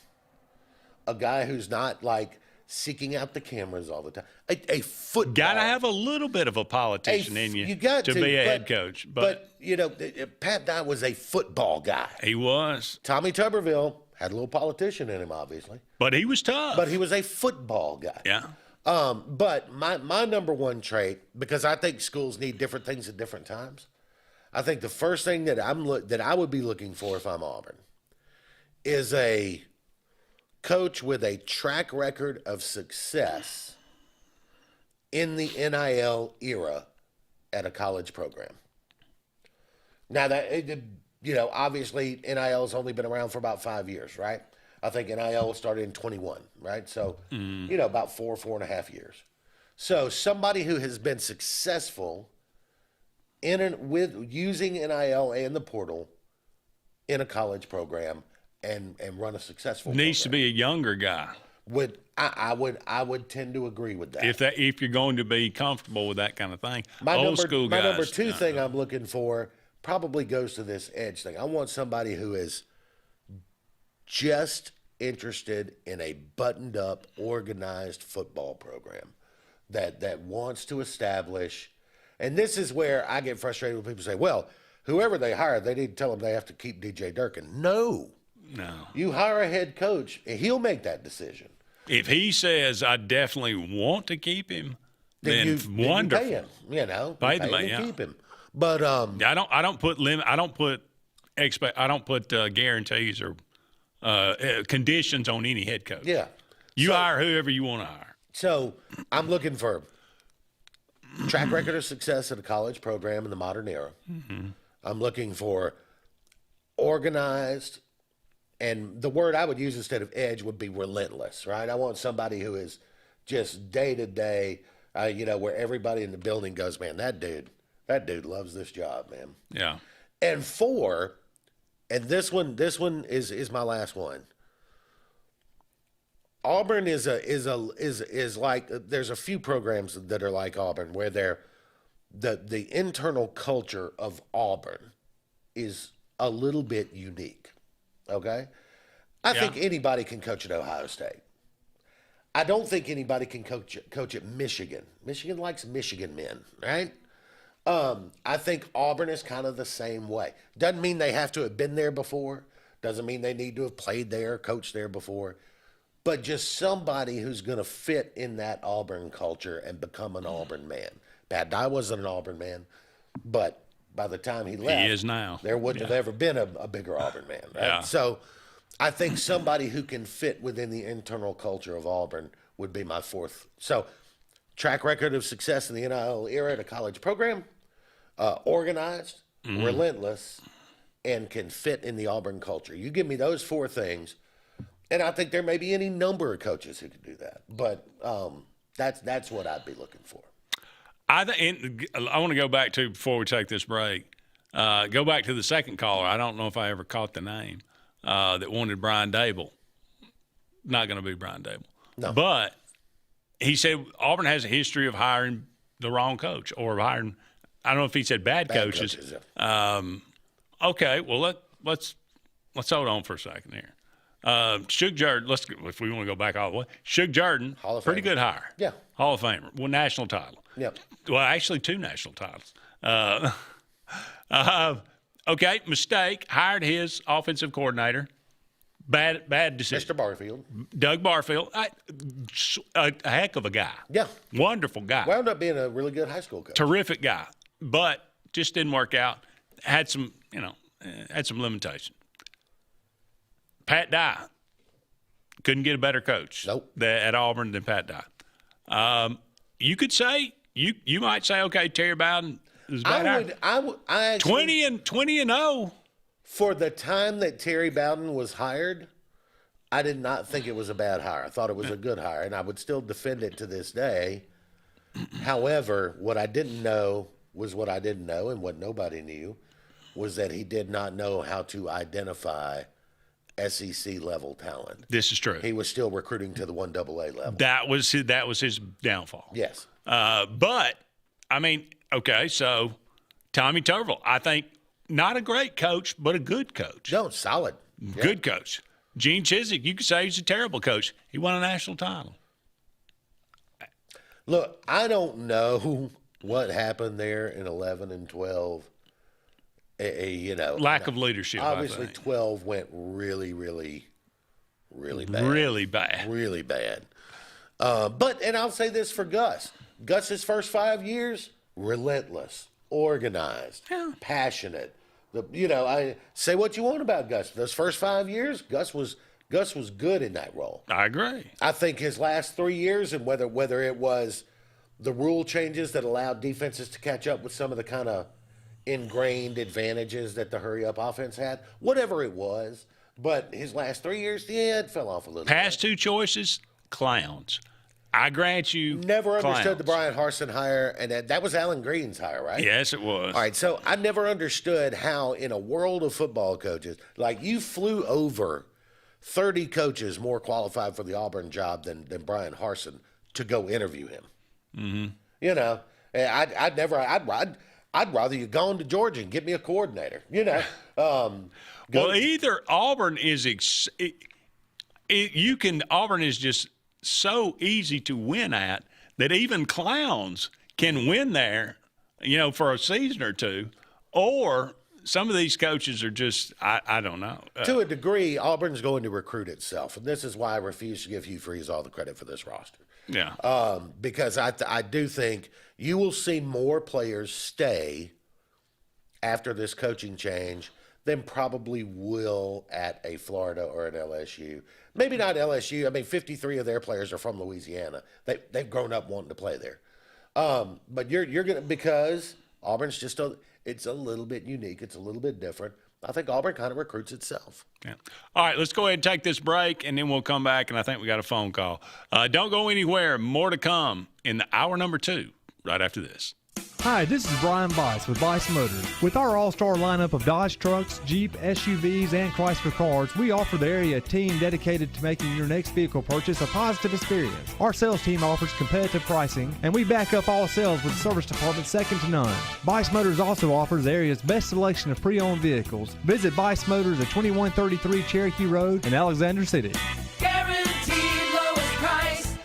a guy who's not like seeking out the cameras all the time, a football. Got to have a little bit of a politician in you got to be a head coach. But Pat Dye was a football guy. He was. Tommy Tuberville had a little politician in him, obviously. But he was tough. But he was a football guy. Yeah. But my number 1 trait, because I think schools need different things at different times, I think the first thing that I would be looking for if I'm Auburn is a coach with a track record of success in the NIL era at a college program. Now that obviously NIL's only been around for about 5 years, right? I think NIL started in 21, right? So, about 4.5 years. So somebody who has been successful with using NIL and the portal in a college program and run a successful needs program. To be a younger guy. I would tend to agree with that. If you're going to be comfortable with that kind of thing. My number 2 guys, thing I'm looking for probably goes to this edge thing. I want somebody who is just interested in a buttoned up, organized football program that wants to establish. And this is where I get frustrated when people say, well, whoever they hire, they need to tell them they have to keep DJ Durkin. No. You hire a head coach, and he'll make that decision. If he says, I definitely want to keep him, then wonderful. You pay him, pay the man, keep him. But I don't put guarantees or conditions on any head coach. Yeah. You hire whoever you want to hire. So I'm looking for track record of success at a college program in the modern era. Mm-hmm. I'm looking for organized, and the word I would use instead of edge would be relentless, right? I want somebody who is just day to day, where everybody in the building goes, man, that dude loves this job, man. Yeah. And 4, and this one is my last one. Auburn is like, there's a few programs that are like Auburn where the internal culture of Auburn is a little bit unique. Okay? I think anybody can coach at Ohio State. I don't think anybody can coach at Michigan. Michigan likes Michigan men, right? I think Auburn is kind of the same way. Doesn't mean they have to have been there before. Doesn't mean they need to have played there, coached there before. But just somebody who's going to fit in that Auburn culture and become an Auburn man. Pat Dye wasn't an Auburn man, but by the time he left, he is now. There wouldn't have ever been a bigger Auburn man, right? Yeah. So I think somebody who can fit within the internal culture of Auburn would be my fourth. So track record of success in the NIL era at a college program, organized, relentless, and can fit in the Auburn culture. You give me those four things, and I think there may be any number of coaches who can do that. But that's what I'd be looking for. I want to go back to, before we take this break, go back to the second caller. I don't know if I ever caught the name that wanted Brian Dable. Not going to be Brian Dable. No. But he said Auburn has a history of hiring the wrong coach or hiring, I don't know if he said bad coaches. Okay, well, let's hold on for a second here. Shug Jordan, if we want to go back all the way, Shug Jordan, pretty good hire. Yeah. Hall of Famer. Well, national title. Yep. Well, actually 2 national titles. Okay, mistake. Hired his offensive coordinator. Bad decision. Mr. Barfield. Doug Barfield. A heck of a guy. Yeah. Wonderful guy. Wound up being a really good high school coach. Terrific guy. But just didn't work out. Had some limitation. Pat Dye. Couldn't get a better coach at Auburn than Pat Dye. You could say, you might say, okay, Terry Bowden is better. I actually, 20-0. For the time that Terry Bowden was hired, I did not think it was a bad hire. I thought it was a good hire, and I would still defend it to this day. However, what I didn't know was what I didn't know, and what nobody knew was that he did not know how to identify SEC-level talent. This is true. He was still recruiting to the 1AA level. That was his downfall. Yes. But, I mean, okay, so Tommy Turville, I think not a great coach, but a good coach. No, solid. Good coach. Gene Chizik, you could say he's a terrible coach. He won a national title. Look, I don't know what happened there in 11 and 12. Lack of leadership. Obviously, 12 went really, really, really bad. Really bad. Really bad. And I'll say this for Gus. Gus's first 5 years, relentless, organized, passionate. I say what you want about Gus. Those first 5 years, Gus was good in that role. I agree. I think his last 3 years, and whether it was the rule changes that allowed defenses to catch up with some of the kind of ingrained advantages that the hurry-up offense had, whatever it was, but his last 3 years, it fell off a little Past 2 choices, clowns. I grant you. Never understood clowns. the Brian Harsin hire, and that was Alan Green's hire, right? Yes, it was. All right, so I never understood how in a world of football coaches, like you flew over 30 coaches more qualified for the Auburn job than Brian Harsin to go interview him. Mm-hmm. I'd rather you go on to Georgia and get me a coordinator. Either Auburn is Auburn is just so easy to win at that even clowns can win there, for a season or two, or some of these coaches are just, I don't know. To a degree, Auburn's going to recruit itself, and this is why I refuse to give Hugh Freeze all the credit for this roster. Yeah. Because I do think you will see more players stay after this coaching change than probably will at a Florida or an LSU. Maybe not LSU. I mean, 53 of their players are from Louisiana. They've grown up wanting to play there. But you're going to, because Auburn's just it's a little bit unique. It's a little bit different. I think Auburn kind of recruits itself. Yeah. All right, let's go ahead and take this break, and then we'll come back, and I think we got a phone call. Don't go anywhere. More to come in the hour number 2 right after this. Hi, this is Brian Bice with Bice Motors. With our all-star lineup of Dodge trucks, Jeep, SUVs, and Chrysler cars, we offer the area a team dedicated to making your next vehicle purchase a positive experience. Our sales team offers competitive pricing, and we back up all sales with a service department second to none. Bice Motors also offers the area's best selection of pre-owned vehicles. Visit Bice Motors at 2133 Cherokee Road in Alexander City. Guaranteed lowest price,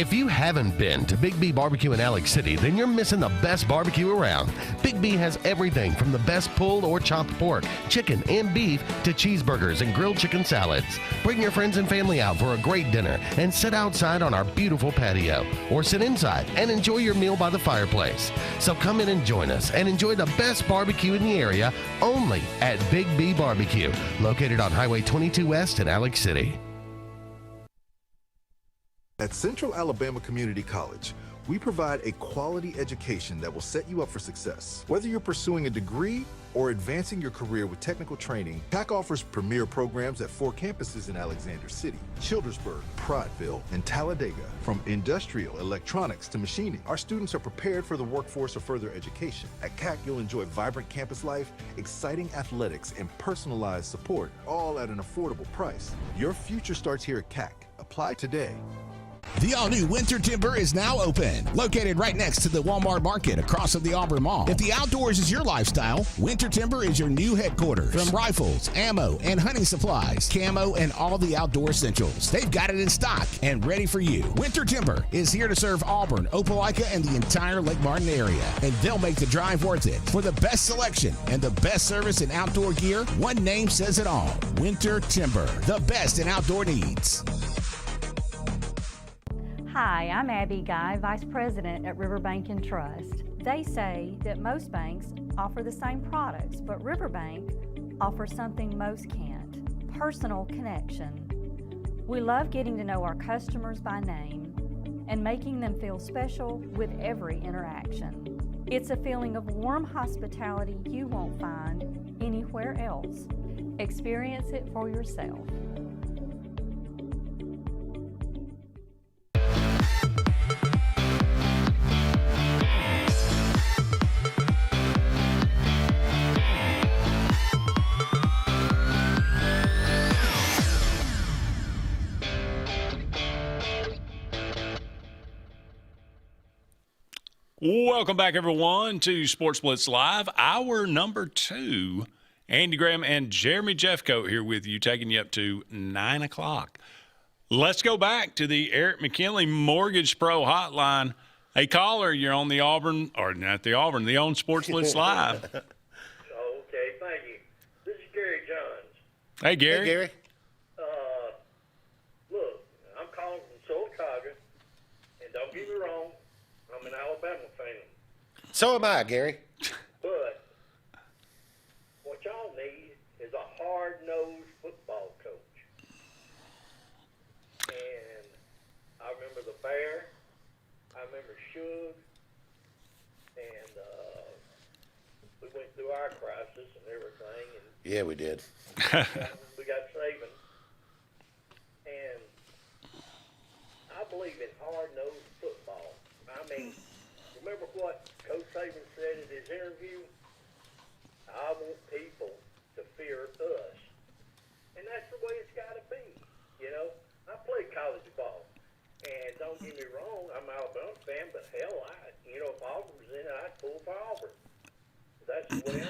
If you haven't been to Big B Barbecue in Alex City, then you're missing the best barbecue around. Big B has everything from the best pulled or chopped pork, chicken, and beef to cheeseburgers and grilled chicken salads. Bring your friends and family out for a great dinner and sit outside on our beautiful patio, or sit inside and enjoy your meal by the fireplace. So come in and join us and enjoy the best barbecue in the area only at Big B Barbecue, located on Highway 22 West in Alex City. At Central Alabama Community College, we provide a quality education that will set you up for success. Whether you're pursuing a degree or advancing your career with technical training, CAC offers premier programs at 4 campuses in Alexander City, Childersburg, Prattville, and Talladega. From industrial, electronics to machining, our students are prepared for the workforce or further education. At CAC, you'll enjoy vibrant campus life, exciting athletics, and personalized support, all at an affordable price. Your future starts here at CAC. Apply today. The all-new Winter Timber is now open. Located right next to the Walmart Market across from the Auburn Mall. If the outdoors is your lifestyle, Winter Timber is your new headquarters. From rifles, ammo, and hunting supplies, camo, and all the outdoor essentials, they've got it in stock and ready for you. Winter Timber is here to serve Auburn, Opelika, and the entire Lake Martin area. And they'll make the drive worth it. For the best selection and the best service in outdoor gear, one name says it all. Winter Timber, the best in outdoor needs. Hi, I'm Abby Guy, Vice President at Riverbank and Trust. They say that most banks offer the same products, but Riverbank offers something most can't: personal connection. We love getting to know our customers by name and making them feel special with every interaction. It's a feeling of warm hospitality you won't find anywhere else. Experience it for yourself. Welcome back, everyone, to Sports Blitz Live, hour number 2. Andy Graham and Jeremy Jeffcoat here with you, taking you up to 9 o'clock. Let's go back to the Eric McKinley Mortgage Pro Hotline. Hey, caller, you're on the Auburn, or not the Auburn, the on Sports Blitz Live. Okay, thank you. This is Gary Johns. Hey, Gary. Hey, Gary. Look, I'm calling from Sylacauga, and don't get me wrong, I'm an Alabama fan. So am I, Gary. But what y'all need is a hard-nosed football coach. And I remember the Bear. I remember Suge. And we went through our crisis and everything. And Yeah, we did. we got Saban. And I believe in hard-nosed football. I mean, remember what Coach Saban said in his interview? I want people to fear us. And that's the way it's got to be. You know, I played college ball. And don't get me wrong, I'm an Alabama fan, but hell, if Auburn was in it, I'd pull for Auburn. That's the way I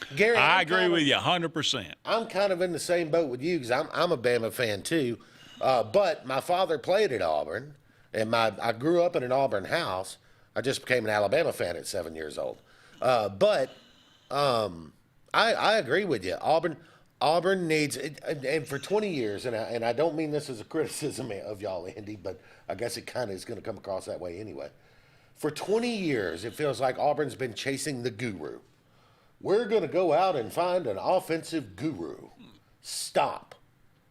am. Gary, I agree with you 100%. I'm kind of in the same boat with you because I'm a Bama fan too. But my father played at Auburn, and I grew up in an Auburn house. I just became an Alabama fan at 7 years old. But I agree with you. Auburn needs, and for 20 years, and I don't mean this as a criticism of y'all, Andy, but I guess it kind of is going to come across that way anyway. For 20 years, it feels like Auburn's been chasing the guru. We're going to go out and find an offensive guru. Stop.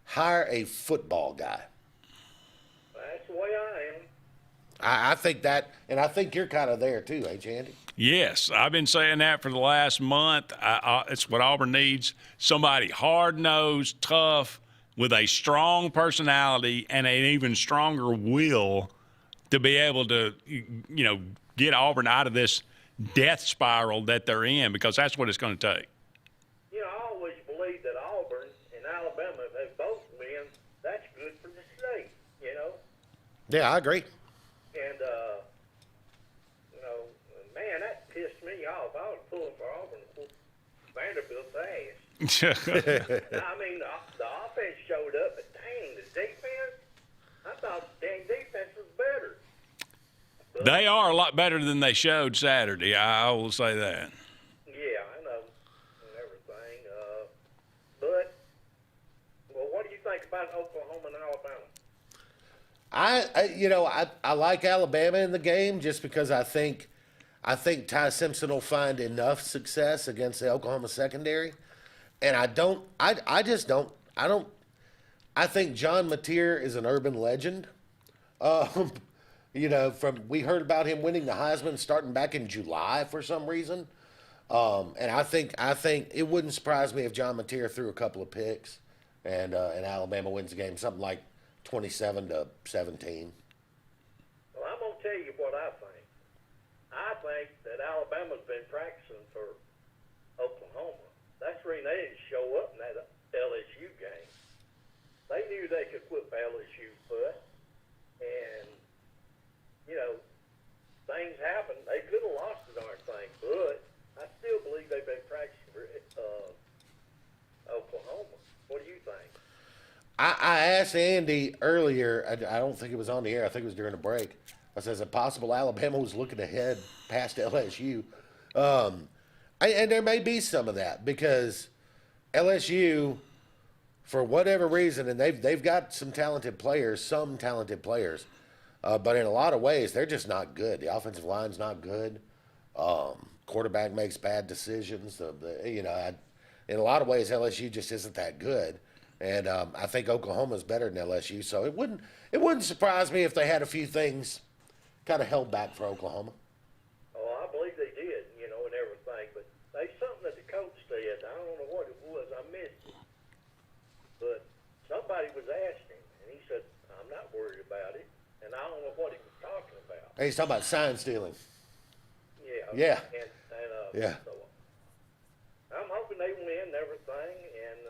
Hire a football guy. That's the way I am. I think that, and I think you're kind of there too, ain't you, Andy? Yes, I've been saying that for the last month. It's what Auburn needs. Somebody hard-nosed, tough, with a strong personality and an even stronger will to be able to, get Auburn out of this death spiral that they're in, because that's what it's going to take. I always believe that Auburn and Alabama, if they both win, that's good for the state, Yeah, I agree. And, man, that pissed me off. I was pulling for Auburn to whoop Vanderbilt's ass. I mean, the offense showed up, but dang, the defense, I thought They are a lot better than they showed Saturday. I will say that. Yeah, I know, and everything. But, well, what do you think about Oklahoma and Alabama? I like Alabama in the game just because I think Ty Simpson will find enough success against the Oklahoma secondary, and I think John Mateer is an urban legend. We heard about him winning the Heisman starting back in July for some reason. And I think it wouldn't surprise me if John Mateer threw a couple of picks and Alabama wins the game, something like 27-17. Well, I'm going to tell you what I think. I think that Alabama's been practicing for Oklahoma. That's the reason they didn't show up in that LSU game. They knew they could whip LSU's butt. And, things happen. They could have lost the darn thing, but I still believe they've been practicing for Oklahoma. What do you think? I asked Andy earlier, I don't think it was on the air, I think it was during the break. I said, is it possible Alabama was looking ahead past LSU? And there may be some of that because LSU, for whatever reason, and they've got some talented players, but in a lot of ways, they're just not good. The offensive line's not good. Quarterback makes bad decisions. In a lot of ways, LSU just isn't that good. And I think Oklahoma's better than LSU, so it wouldn't surprise me if they had a few things kind of held back for Oklahoma. Oh, I believe they did, and everything. But there's something that the coach said. I don't know what it was. I missed it. But somebody was asking, and he said, I'm not worried about it. And I don't know what he was talking about. Hey, he's talking about sign stealing. Yeah. Yeah. Yeah. So I'm hoping they win and everything. And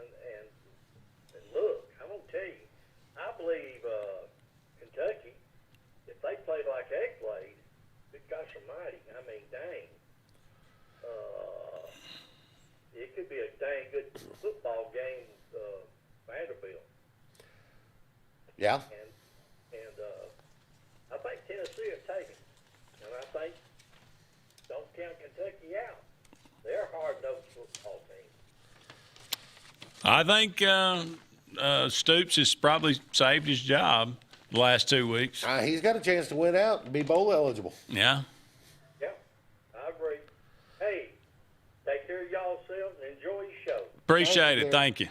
look, I'm going to tell you, I believe Kentucky, if they played like they played, good gosh almighty, I mean, dang. It could be a dang good football game, Vanderbilt. Yeah. And I think Tennessee will take it. And I think, don't count Kentucky out. They're a hard-nosed football team. I think Stoops has probably saved his job the last 2 weeks. He's got a chance to win out and be bowl eligible. Yeah. Yeah, I agree. Hey, take care of y'all selves and enjoy your show. Appreciate it. Thank you.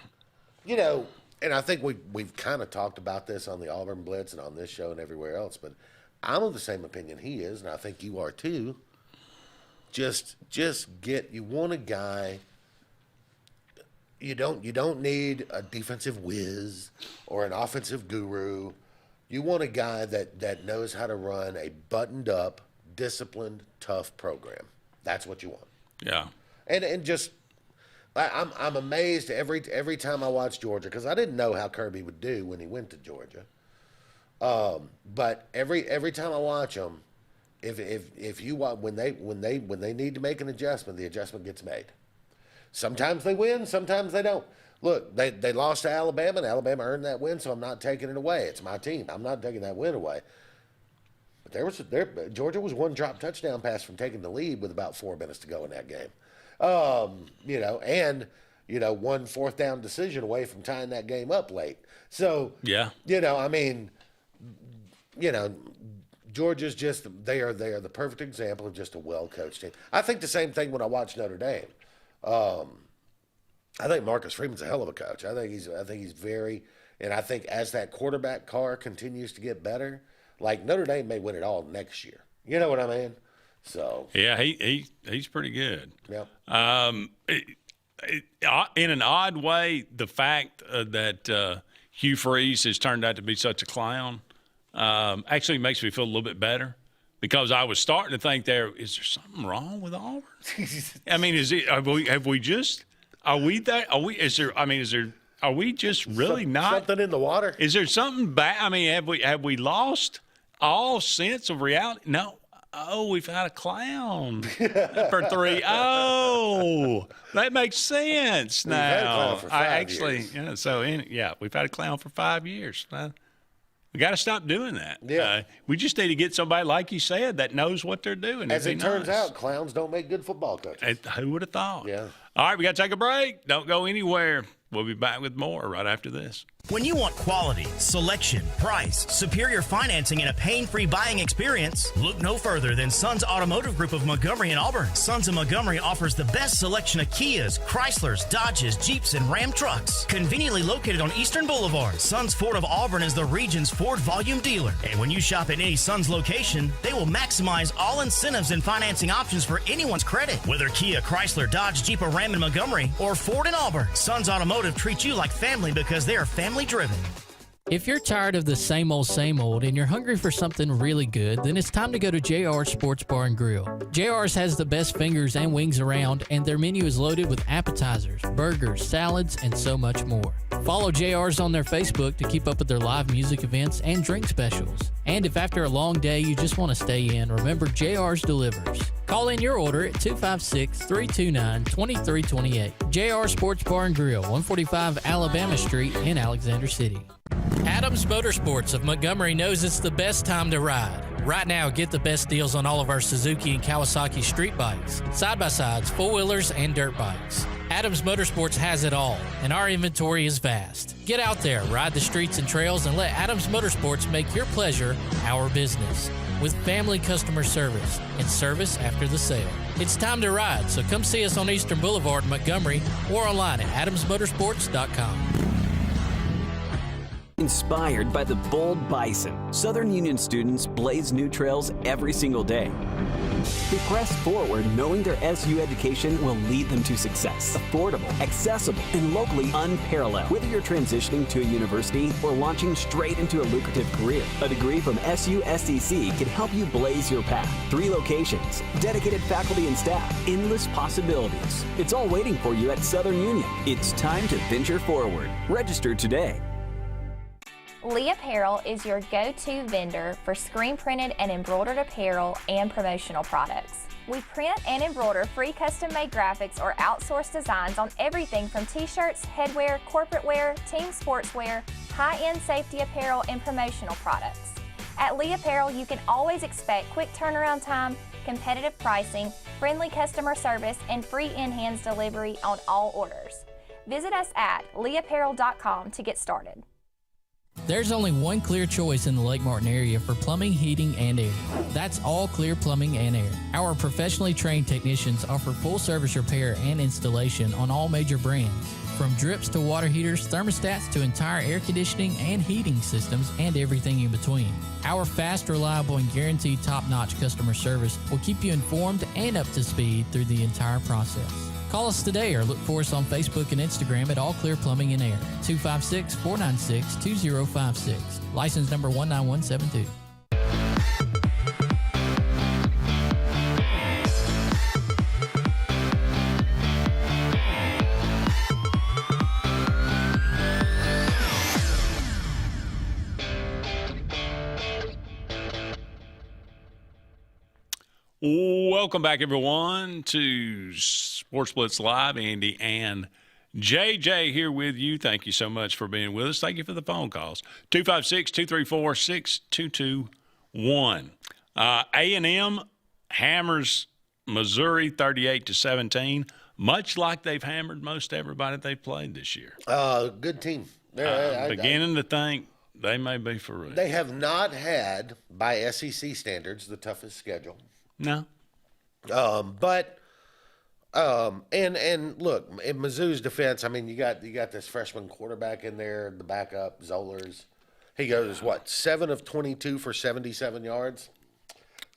And I think we've kind of talked about this on the Auburn Blitz and on this show and everywhere else, but I'm of the same opinion he is, and I think you are too. You want a guy. You don't need a defensive whiz or an offensive guru. You want a guy that knows how to run a buttoned up, disciplined, tough program. That's what you want. Yeah. And just I'm amazed every time I watch Georgia because I didn't know how Kirby would do when he went to Georgia. But every time I watch them, if you want when they need to make an adjustment, the adjustment gets made. Sometimes they win, sometimes they don't. Look, they lost to Alabama, and Alabama earned that win, so I'm not taking it away. It's my team. I'm not taking that win away. But Georgia was one drop touchdown pass from taking the lead with about 4 minutes to go in that game. One fourth down decision away from tying that game up late. So, yeah, Georgia's they are the perfect example of just a well-coached team. I think the same thing when I watch Notre Dame. I think Marcus Freeman's a hell of a coach. I think he's very, and I think as that quarterback car continues to get better, like Notre Dame may win it all next year. You know what I mean? So yeah, he's pretty good. Yeah. In an odd way, the fact that Hugh Freeze has turned out to be such a clown actually makes me feel a little bit better because I was starting to think is there something wrong with Auburn? I mean, are we just really not something in the water? Is there something bad? I mean, have we lost all sense of reality? No. Oh, we've had a clown for 3. Oh, that makes sense now. We've had a clown for 5 years. We've had a clown for 5 years. We got to stop doing that. Yeah. We just need to get somebody, like you said, that knows what they're doing. As it turns out, clowns don't make good football coaches. Who would have thought? Yeah. All right, we got to take a break. Don't go anywhere. We'll be back with more right after this. When you want quality, selection, price, superior financing, and a pain-free buying experience, look no further than Sons Automotive Group of Montgomery and Auburn. Sons of Montgomery offers the best selection of Kias, Chryslers, Dodges, Jeeps, and Ram trucks. Conveniently located on Eastern Boulevard, Sons Ford of Auburn is the region's Ford volume dealer. And when you shop at any Sons location, they will maximize all incentives and financing options for anyone's credit. Whether Kia, Chrysler, Dodge, Jeep, or Ram in Montgomery, or Ford in Auburn, Sons Automotive treats you like family because they are family driven. If you're tired of the same old and you're hungry for something really good, then it's time to go to JR's Sports Bar and Grill. JR's has the best fingers and wings around, and their menu is loaded with appetizers, burgers, salads, and so much more. Follow JR's on their Facebook to keep up with their live music events and drink specials. And if after a long day you just want to stay in, remember JR's delivers. Call in your order at 256-329-2328. JR Sports Bar and Grill, 145 Alabama Street in Alexander City. Adams Motorsports of Montgomery knows it's the best time to ride. Right now, get the best deals on all of our Suzuki and Kawasaki street bikes, side-by-sides, four-wheelers, and dirt bikes. Adams Motorsports has it all, and our inventory is vast. Get out there, ride the streets and trails, and let Adams Motorsports make your pleasure our business. With family customer service and service after the sale. It's time to ride, so come see us on Eastern Boulevard in Montgomery or online at adamsmotorsports.com. Inspired by the bold bison, Southern Union students blaze new trails every single day. They press forward knowing their SU education will lead them to success. Affordable, accessible, and locally unparalleled. Whether you're transitioning to a university or launching straight into a lucrative career, a degree from SU SDC can help you blaze your path. 3 locations, dedicated faculty and staff, endless possibilities. It's all waiting for you at Southern Union. It's time to venture forward. Register today. Lee Apparel is your go-to vendor for screen printed and embroidered apparel and promotional products. We print and embroider free custom-made graphics or outsourced designs on everything from t-shirts, headwear, corporate wear, team sportswear, high-end safety apparel, and promotional products. At Lee Apparel, you can always expect quick turnaround time, competitive pricing, friendly customer service, and free in-hands delivery on all orders. Visit us at leeapparel.com to get started. There's only one clear choice in the Lake Martin area for plumbing, heating, and air. That's All Clear Plumbing and Air. Our professionally trained technicians offer full service repair and installation on all major brands. From drips to water heaters, thermostats to entire air conditioning and heating systems, and everything in between. Our fast, reliable, and guaranteed top-notch customer service will keep you informed and up to speed through the entire process. Call us today or look for us on Facebook and Instagram at All Clear Plumbing and Air, 256-496-2056. License number 19172. Welcome back, everyone, to Sports Blitz Live. Andy and JJ here with you. Thank you so much for being with us. Thank you for the phone calls. 256-234-6221. A&M hammers Missouri 38-17, much like they've hammered most everybody they've played this year. Good team. Beginning to think they may be for real. They have not had, by SEC standards, the toughest schedule. No. And look, in Mizzou's defense, I mean, you got this freshman quarterback in there, the backup, Zollers. He goes, 7 of 22 for 77 yards?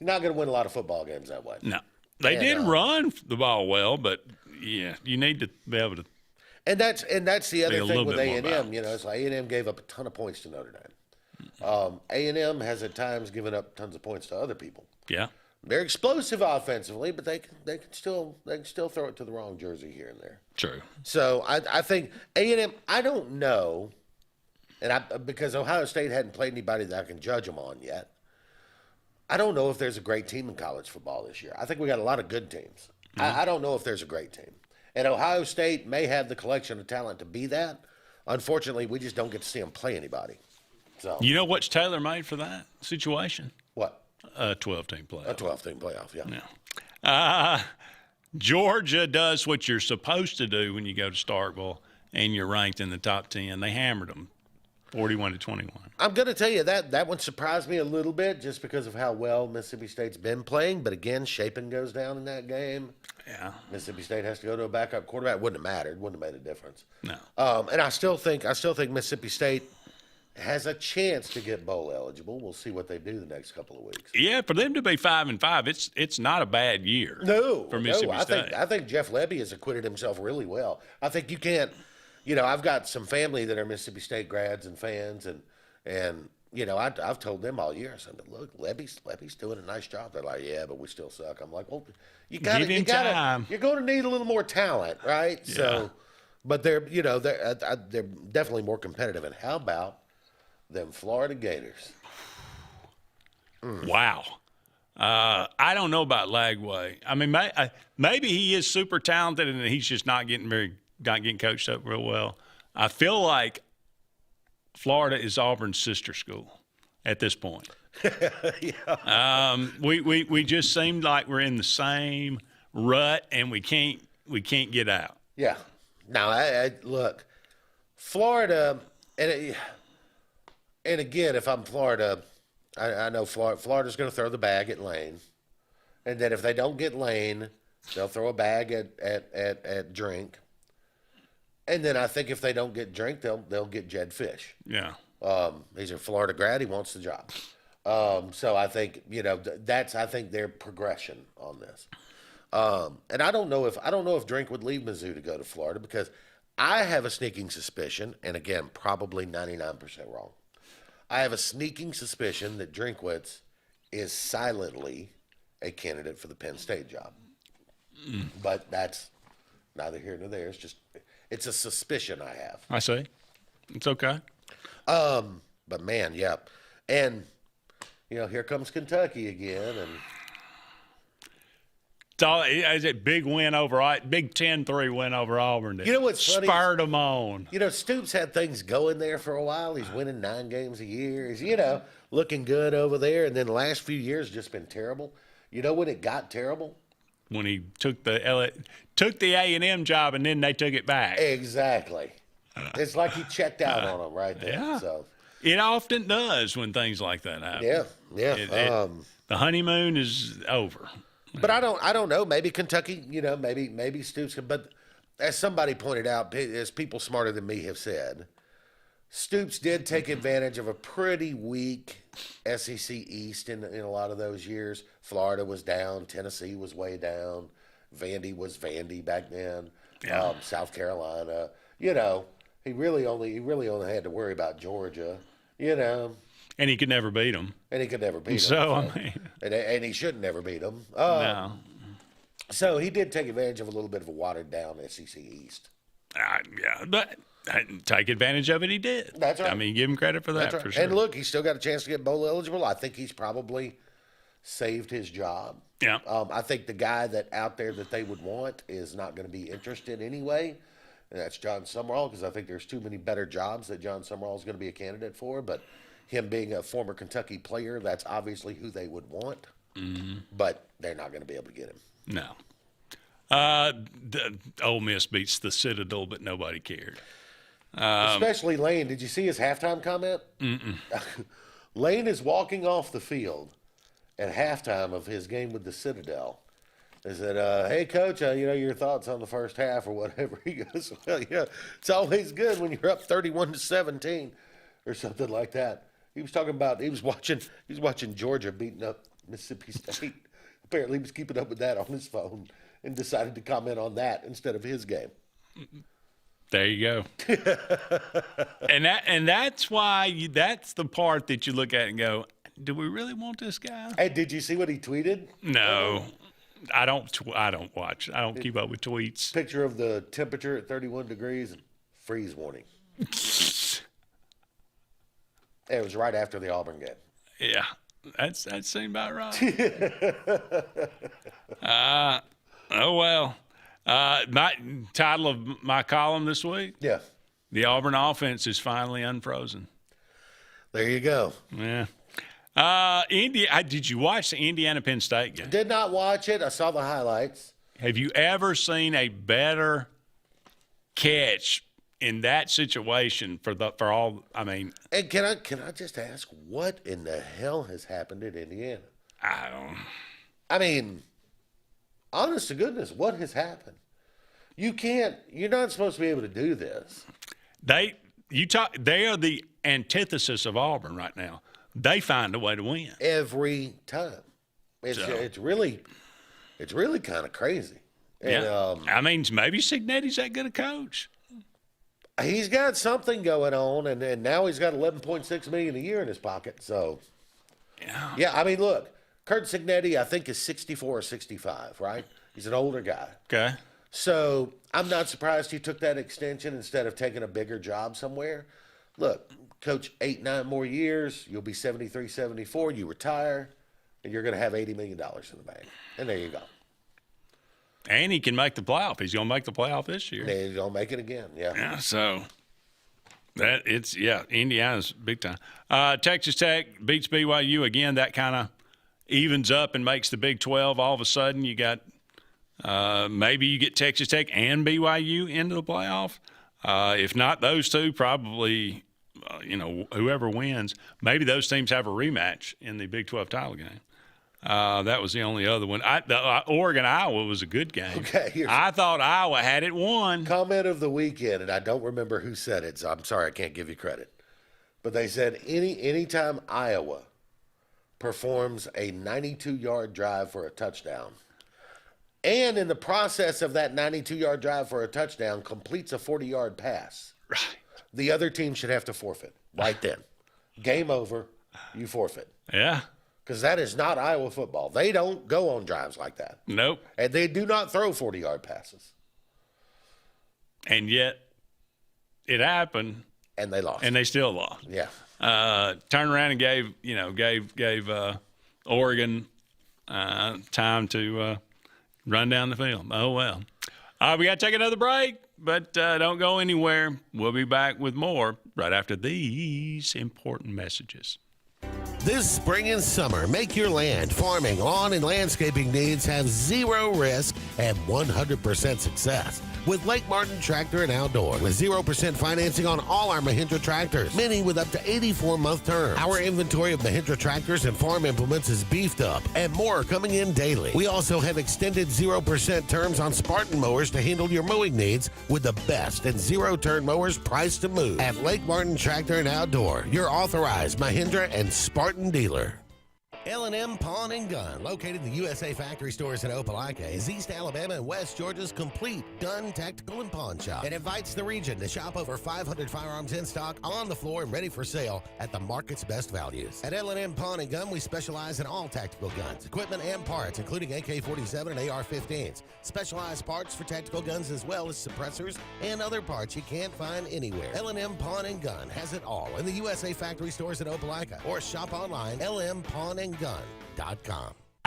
You're not going to win a lot of football games that way. No. They did run the ball well, but, yeah, you need to be able to. And that's the other thing with A&M. You know, it's like A&M gave up a ton of points to Notre Dame. A&M has at times given up tons of points to other people. Yeah. They're explosive offensively, but they can still throw it to the wrong jersey here and there. True. So I think A&M. I don't know, because Ohio State hadn't played anybody that I can judge them on yet. I don't know if there's a great team in college football this year. I think we got a lot of good teams. Mm-hmm. I don't know if there's a great team, and Ohio State may have the collection of talent to be that. Unfortunately, we just don't get to see them play anybody. So you know what's tailor-made for that situation? What? A 12-team playoff. A 12-team playoff, yeah. Georgia does what you're supposed to do when you go to Starkville and you're ranked in the top 10. They hammered them 41-21. I'm going to tell you that one surprised me a little bit just because of how well Mississippi State's been playing. But again, Shapen goes down in that game. Yeah. Mississippi State has to go to a backup quarterback. Wouldn't have mattered. Wouldn't have made a difference. No. And I still think Mississippi State has a chance to get bowl eligible. We'll see what they do the next couple of weeks. Yeah, for them to be 5-5, it's not a bad year. For Mississippi State. I think Jeff Lebby has acquitted himself really well. I think you can't. I've got some family that are Mississippi State grads and fans, and I've told them all year. I said, look, Lebby's doing a nice job. They're like, yeah, but we still suck. I'm like, well, you're going to need a little more talent, right? Yeah. So, but they're definitely more competitive. And how about them Florida Gators? Wow. I don't know about Lagway. I mean, maybe he is super talented and he's just not getting coached up real well. I feel like Florida is Auburn's sister school at this point. Yeah. We just seem like we're in the same rut and we can't get out. Yeah. Now, I look, Florida, and again, if I'm Florida, I know Florida's going to throw the bag at Lane, and then if they don't get Lane, they'll throw a bag at Drink, and then I think if they don't get Drink, they'll get Jed Fish. Yeah. He's a Florida grad. He wants the job. So I think that's their progression on this. And I don't know if Drink would leave Mizzou to go to Florida because I have a sneaking suspicion, and again, probably 99% wrong. I have a sneaking suspicion that Drinkwitz is silently a candidate for the Penn State job. But that's neither here nor there. It's a suspicion I have. I see. It's okay. But man, yeah. And, here comes Kentucky again. And it's a big win over Big 10-3 win over Auburn. You know what's funny? Spurred them on. Stoops had things going there for a while. He's winning 9 games a year. He's, looking good over there. And then the last few years just been terrible. You know when it got terrible? When he took the A&M job and then they took it back. Exactly. It's like he checked out on them right there. Yeah. So it often does when things like that happen. Yeah. The honeymoon is over. But I don't know. Maybe Kentucky, maybe Stoops. But as somebody pointed out, as people smarter than me have said, Stoops did take advantage of a pretty weak SEC East in a lot of those years. Florida was down. Tennessee was way down. Vandy was Vandy back then. Yeah. South Carolina. He really only had to worry about Georgia. And he could never beat them. And he should never beat them. No. So he did take advantage of a little bit of a watered down SEC East. Yeah, but take advantage of it, he did. That's right. I mean, give him credit for that, That's right. for sure. And look, he's still got a chance to get bowl eligible. I think he's probably saved his job. Yeah. I think the guy out there that they would want is not going to be interested anyway. And that's John Summerall, because I think there's too many better jobs that John Summerall is going to be a candidate for. But him being a former Kentucky player, that's obviously who they would want. Mm-hmm. But they're not going to be able to get him. No. The Ole Miss beats the Citadel, but nobody cared. Especially Lane. Did you see his halftime comment? Mm-mm. Lane is walking off the field at halftime of his game with the Citadel. He said, hey, Coach, your thoughts on the first half or whatever. He goes, well, yeah, it's always good when you're up 31-17 or something like that. He was talking about he was watching Georgia beating up Mississippi State. Apparently he was keeping up with that on his phone and decided to comment on that instead of his game. There you go. and that's why that's the part that you look at and go, do we really want this guy? Hey, did you see what he tweeted? No. I don't watch. I don't keep up with tweets. Picture of the temperature at 31 degrees and freeze warning. It was right after the Auburn game. Yeah, that seemed about right. Oh, well. My title of my column this week? Yeah. The Auburn offense is finally unfrozen. There you go. Yeah. Did you watch the Indiana-Penn State game? Did not watch it. I saw the highlights. Have you ever seen a better catch in that situation for all? I mean, and can I just ask, what in the hell has happened in Indiana? I mean, honest to goodness, what has happened? You're not supposed to be able to do this. They are the antithesis of Auburn right now. They find a way to win every time. It's really kind of crazy. And, yeah. I mean, maybe Signetti's that good a coach. He's got something going on, and now he's got $11.6 million a year in his pocket. So, yeah. I mean, look, Kurt Signetti, I think, is 64 or 65, right? He's an older guy. Okay. So I'm not surprised he took that extension instead of taking a bigger job somewhere. Look, coach 8-9 more years, you'll be 73, 74, you retire, and you're going to have $80 million in the bank. And there you go. And he can make the playoff. He's going to make the playoff this year. And he's going to make it again, Yeah, so Indiana's big time. Texas Tech beats BYU again. That kind of evens up and makes the Big 12. All of a sudden, you got maybe you get Texas Tech and BYU into the playoff. If not those two, probably whoever wins. Maybe those teams have a rematch in the Big 12 title game. That was the only other one. Oregon-Iowa was a good game. Okay, I thought Iowa had it won. Comment of the weekend, and I don't remember who said it, so I'm sorry I can't give you credit. But they said anytime Iowa performs a 92-yard drive for a touchdown, and in the process of that 92-yard drive for a touchdown completes a 40-yard pass, right, the other team should have to forfeit right then. Game over, you forfeit. Yeah. Because that is not Iowa football. They don't go on drives like that. Nope. And they do not throw 40-yard passes. And yet it happened. And they lost. And they still lost. Yeah. Turned around and gave Oregon time to run down the field. Oh, well. We got to take another break, but don't go anywhere. We'll be back with more right after these important messages. This spring and summer, make your land, farming, lawn, and landscaping needs have zero risk and 100% success with Lake Martin Tractor and Outdoor. With 0% financing on all our Mahindra tractors, many with up to 84-month terms. Our inventory of Mahindra tractors and farm implements is beefed up, and more are coming in daily. We also have extended 0% terms on Spartan mowers to handle your mowing needs with the best and zero-turn mowers priced to move. At Lake Martin Tractor and Outdoor, your authorized Mahindra and Spartan dealer. L&M Pawn and Gun, located in the USA Factory Stores in Opelika, is East Alabama and West Georgia's complete gun, tactical, and pawn shop. It invites the region to shop over 500 firearms in stock, on the floor, and ready for sale at the market's best values. At L&M Pawn and Gun, we specialize in all tactical guns, equipment, and parts, including AK-47 and AR-15s. Specialized parts for tactical guns as well as suppressors and other parts you can't find anywhere. L&M Pawn and Gun has it all in the USA Factory Stores in Opelika, or shop online, lmpawnandgun.com.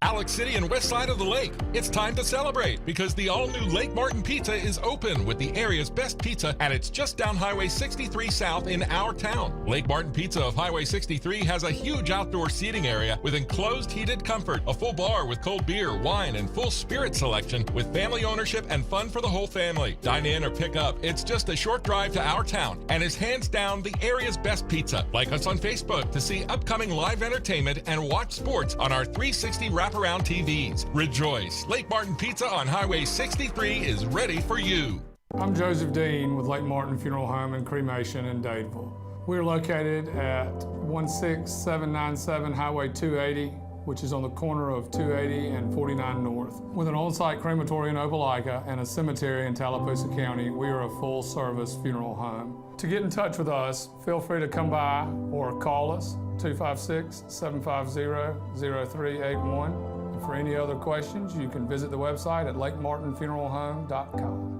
Alex City and west side of the lake. It's time to celebrate because the all-new Lake Martin Pizza is open with the area's best pizza, and it's just down Highway 63 South in our town. Lake Martin Pizza of Highway 63 has a huge outdoor seating area with enclosed heated comfort, a full bar with cold beer, wine, and full spirit selection with family ownership and fun for the whole family. Dine in or pick up. It's just a short drive to our town and is hands down the area's best pizza. Like us on Facebook to see upcoming live entertainment and watch sports on our 360 wraparound TVs. Rejoice. Lake Martin Pizza on Highway 63 is ready for you. I'm Joseph Dean with Lake Martin Funeral Home and Cremation in Dadeville. We're located at 16797 Highway 280, which is on the corner of 280 and 49 North. With an on-site crematory in Opelika and a cemetery in Tallapoosa County, we are a full-service funeral home. To get in touch with us, feel free to come by or call us, 256-750-0381. And for any other questions, you can visit the website at lakemartinfuneralhome.com.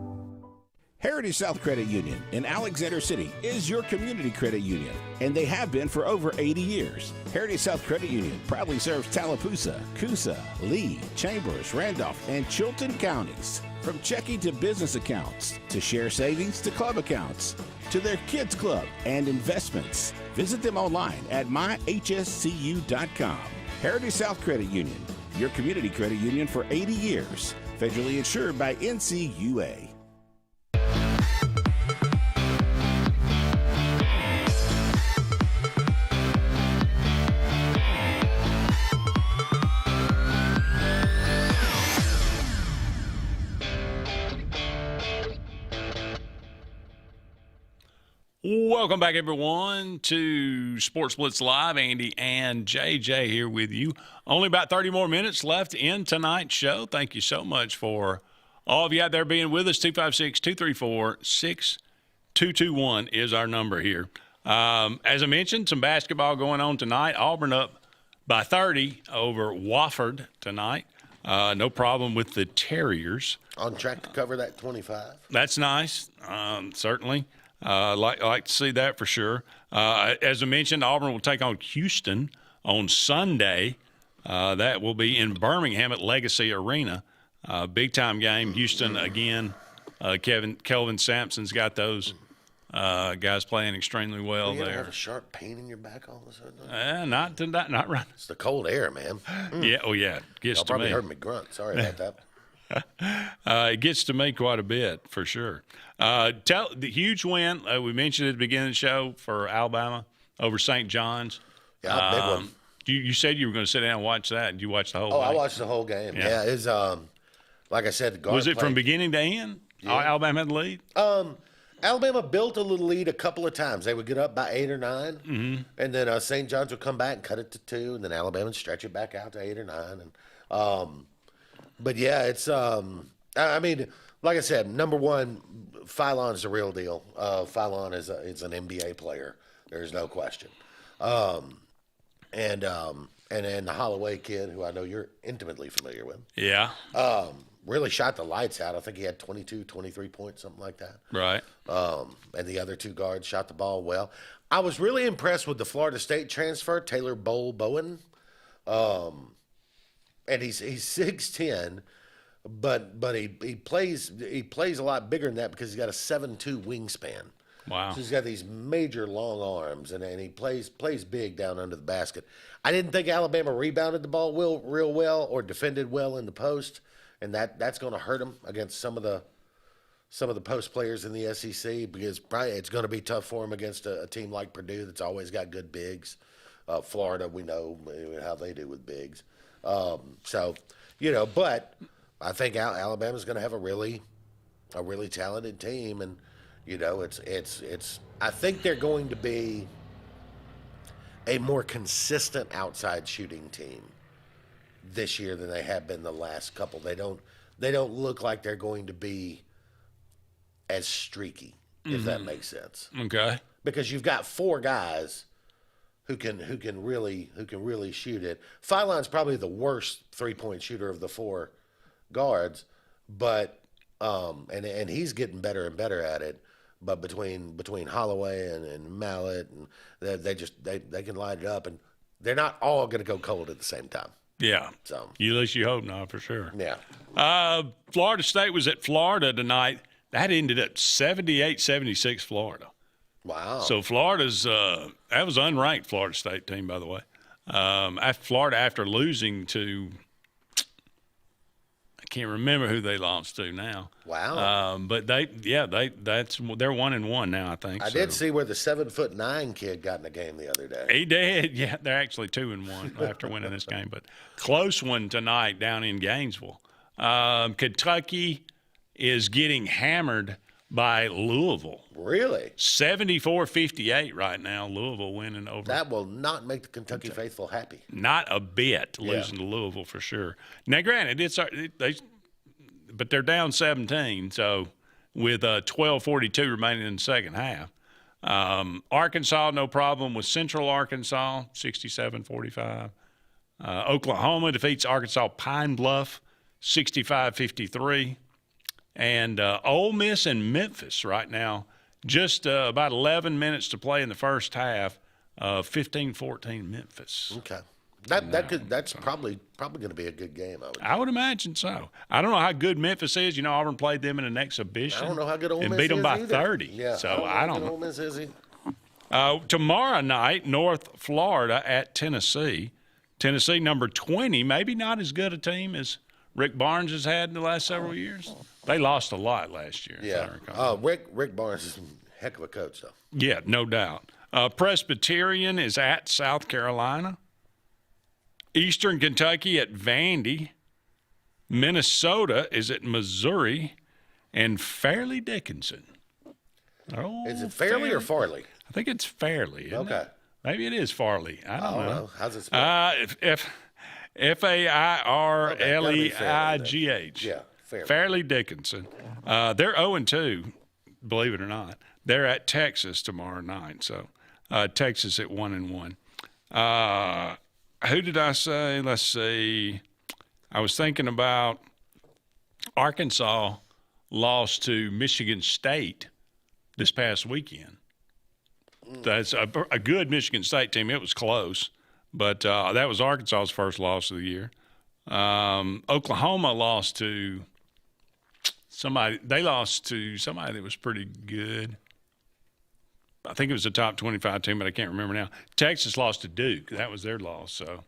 Heritage South Credit Union in Alexander City is your community credit union, and they have been for over 80 years. Heritage South Credit Union proudly serves Tallapoosa, Coosa, Lee, Chambers, Randolph, and Chilton counties. From checking to business accounts, to share savings to club accounts, to their kids club and investments. Visit them online at myhscu.com. Heritage South Credit Union, your community credit union for 80 years. Federally insured by NCUA. Welcome back, everyone, to Sports Blitz Live. Andy and JJ here with you. Only about 30 more minutes left in tonight's show. Thank you so much for all of you out there being with us. 256-234-6221 is our number here. As I mentioned, some basketball going on tonight. Auburn up by 30 over Wofford tonight. No problem with the Terriers. On track to cover that 25. That's nice, certainly. Like to see that for sure. As I mentioned, Auburn will take on Houston on Sunday. That will be in Birmingham at Legacy Arena. Big-time game. Houston, again, Kelvin Sampson's got those guys playing extremely well you there. Have a sharp pain in your back all of a sudden? Not right. It's the cold air, man. Yeah, it gets Y'all to me. probably heard me grunt. Sorry about that. It gets to me quite a bit, for sure. The huge win, we mentioned at the beginning of the show, for Alabama over St. John's. Yeah, big one. You said you were going to sit down and watch that. Did you watch the whole game? I watched the whole game. Yeah, it's like I said, the guard was it played. from beginning to end? Yeah. Alabama had the lead? Alabama built a little lead a couple of times. They would get up by 8 or 9, and then St. John's would come back and cut it to 2, and then Alabama would stretch it back out to 8 or 9. And but yeah, it's I mean, like I said, number one, Philon's the real deal. Philon is an NBA player. There's no question. And then the Holloway kid, who I know you're intimately familiar with. Yeah. Really shot the lights out. I think he had 22, 23 points, something like that. Right. And the other two guards shot the ball well. I was really impressed with the Florida State transfer, Taylor Bowen. And he's 6'10", but he plays a lot bigger than that because he's got a 7'2" wingspan. Wow. So he's got these major long arms, and he plays big down under the basket. I didn't think Alabama rebounded the ball real well or defended well in the post, and that's going to hurt them against some of the post players in the SEC, because probably it's going to be tough for them against a team like Purdue that's always got good bigs. Florida, we know how they do with bigs. So, but I think Alabama's going to have a really talented team, and it's. I think they're going to be a more consistent outside shooting team this year than they have been the last couple. They don't look like they're going to be as streaky, if that makes sense. Okay. Because you've got 4 guys who can really shoot it. Philon's probably the worst 3-point shooter of the 4 guards, but and he's getting better and better at it. But between Holloway and Mallett, and they can light it up, and they're not all going to go cold at the same time. Yeah. So at least you hope not, for sure. Yeah. Florida State was at Florida tonight. That ended at 78-76 Florida. Wow. So Florida's that was an unranked Florida State team, by the way. After losing to, I can't remember who they lost to now. Wow. But they're 1-1 now, I think. I did see where the 7'9" kid got in a game the other day. He did. Yeah, they're actually 2-1 after winning this game, but close one tonight down in Gainesville. Kentucky is getting hammered by Louisville. Really? 74-58 right now. Louisville winning over. That will not make the Kentucky faithful happy. Not a bit, losing to Louisville for sure. Now, granted, but they're down 17, so with 12:42 remaining in the second half. Arkansas, no problem with Central Arkansas, 67-45. Oklahoma defeats Arkansas Pine Bluff, 65-53. And Ole Miss and Memphis right now, just about 11 minutes to play in the first half, 15-14 Memphis. Okay. That's probably going to be a good game. I would imagine so. I don't know how good Memphis is. Auburn played them in an exhibition. I don't know how good Ole Miss and beat them is by either. 30. Yeah, so I don't know. Ole Miss is he? Tomorrow night, North Florida at Tennessee. Tennessee, number 20, maybe not as good a team as Rick Barnes has had in the last several years. They lost a lot last year. Yeah. Rick Barnes is a heck of a coach, though. Yeah, no doubt. Presbyterian is at South Carolina. Eastern Kentucky at Vandy. Minnesota is at Missouri. And Fairleigh Dickinson. Oh, is it Fairleigh or Farley? I think it's Fairleigh. Okay. Maybe it is Farley. I don't know. How's it spelled? Fairleigh. Yeah, Fairleigh Dickinson. They're 0-2, believe it or not. They're at Texas tomorrow night. So Texas at 1-1. Who did I say? Let's see. I was thinking about Arkansas lost to Michigan State this past weekend. That's a good Michigan State team. It was close, but that was Arkansas's first loss of the year. Oklahoma lost to somebody. They lost to somebody that was pretty good. I think it was a top 25 team, but I can't remember now. Texas lost to Duke. That was their loss. So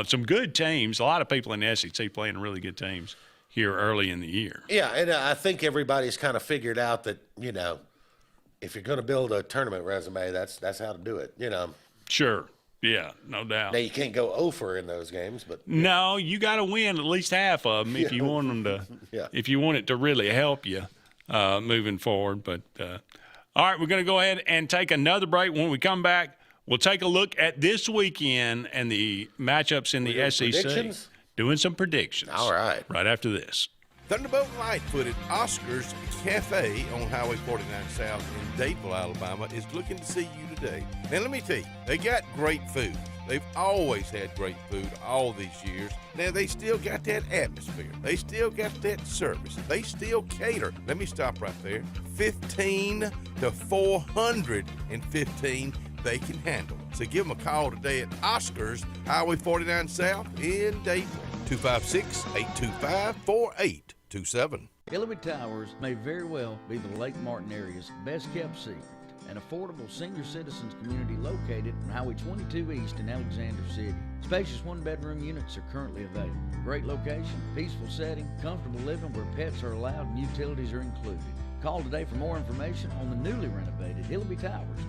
some good teams. A lot of people in the SEC playing really good teams here early in the year. Yeah, and I think everybody's kind of figured out that, if you're going to build a tournament resume, that's how to do it, Sure. Yeah, no doubt. Now, you can't go over in those games, but no, you got to win at least half of them if you want them to. If you want it to really help you moving forward. But all right, we're going to go ahead and take another break. When we come back, we'll take a look at this weekend and the matchups in the SEC. Predictions? Doing some predictions. All right. Right after this. Thunderbolt Lightfoot at Oscar's Cafe on Highway 49 South in Dadeville, Alabama is looking to see you today. Now, let me tell you, they got great food. They've always had great food all these years. Now, they still got that atmosphere. They still got that service. They still cater. Let me stop right there. 15 to 415 they can handle. So give them a call today at Oscar's Highway 49 South in Dadeville. 256-825-4827. Hillary Towers may very well be the Lake Martin area's best kept secret. An affordable senior citizens community located on Highway 22 East in Alexander City. Spacious one-bedroom units are currently available. Great location, peaceful setting, comfortable living where pets are allowed and utilities are included. Call today for more information on the newly renovated Hillary Towers,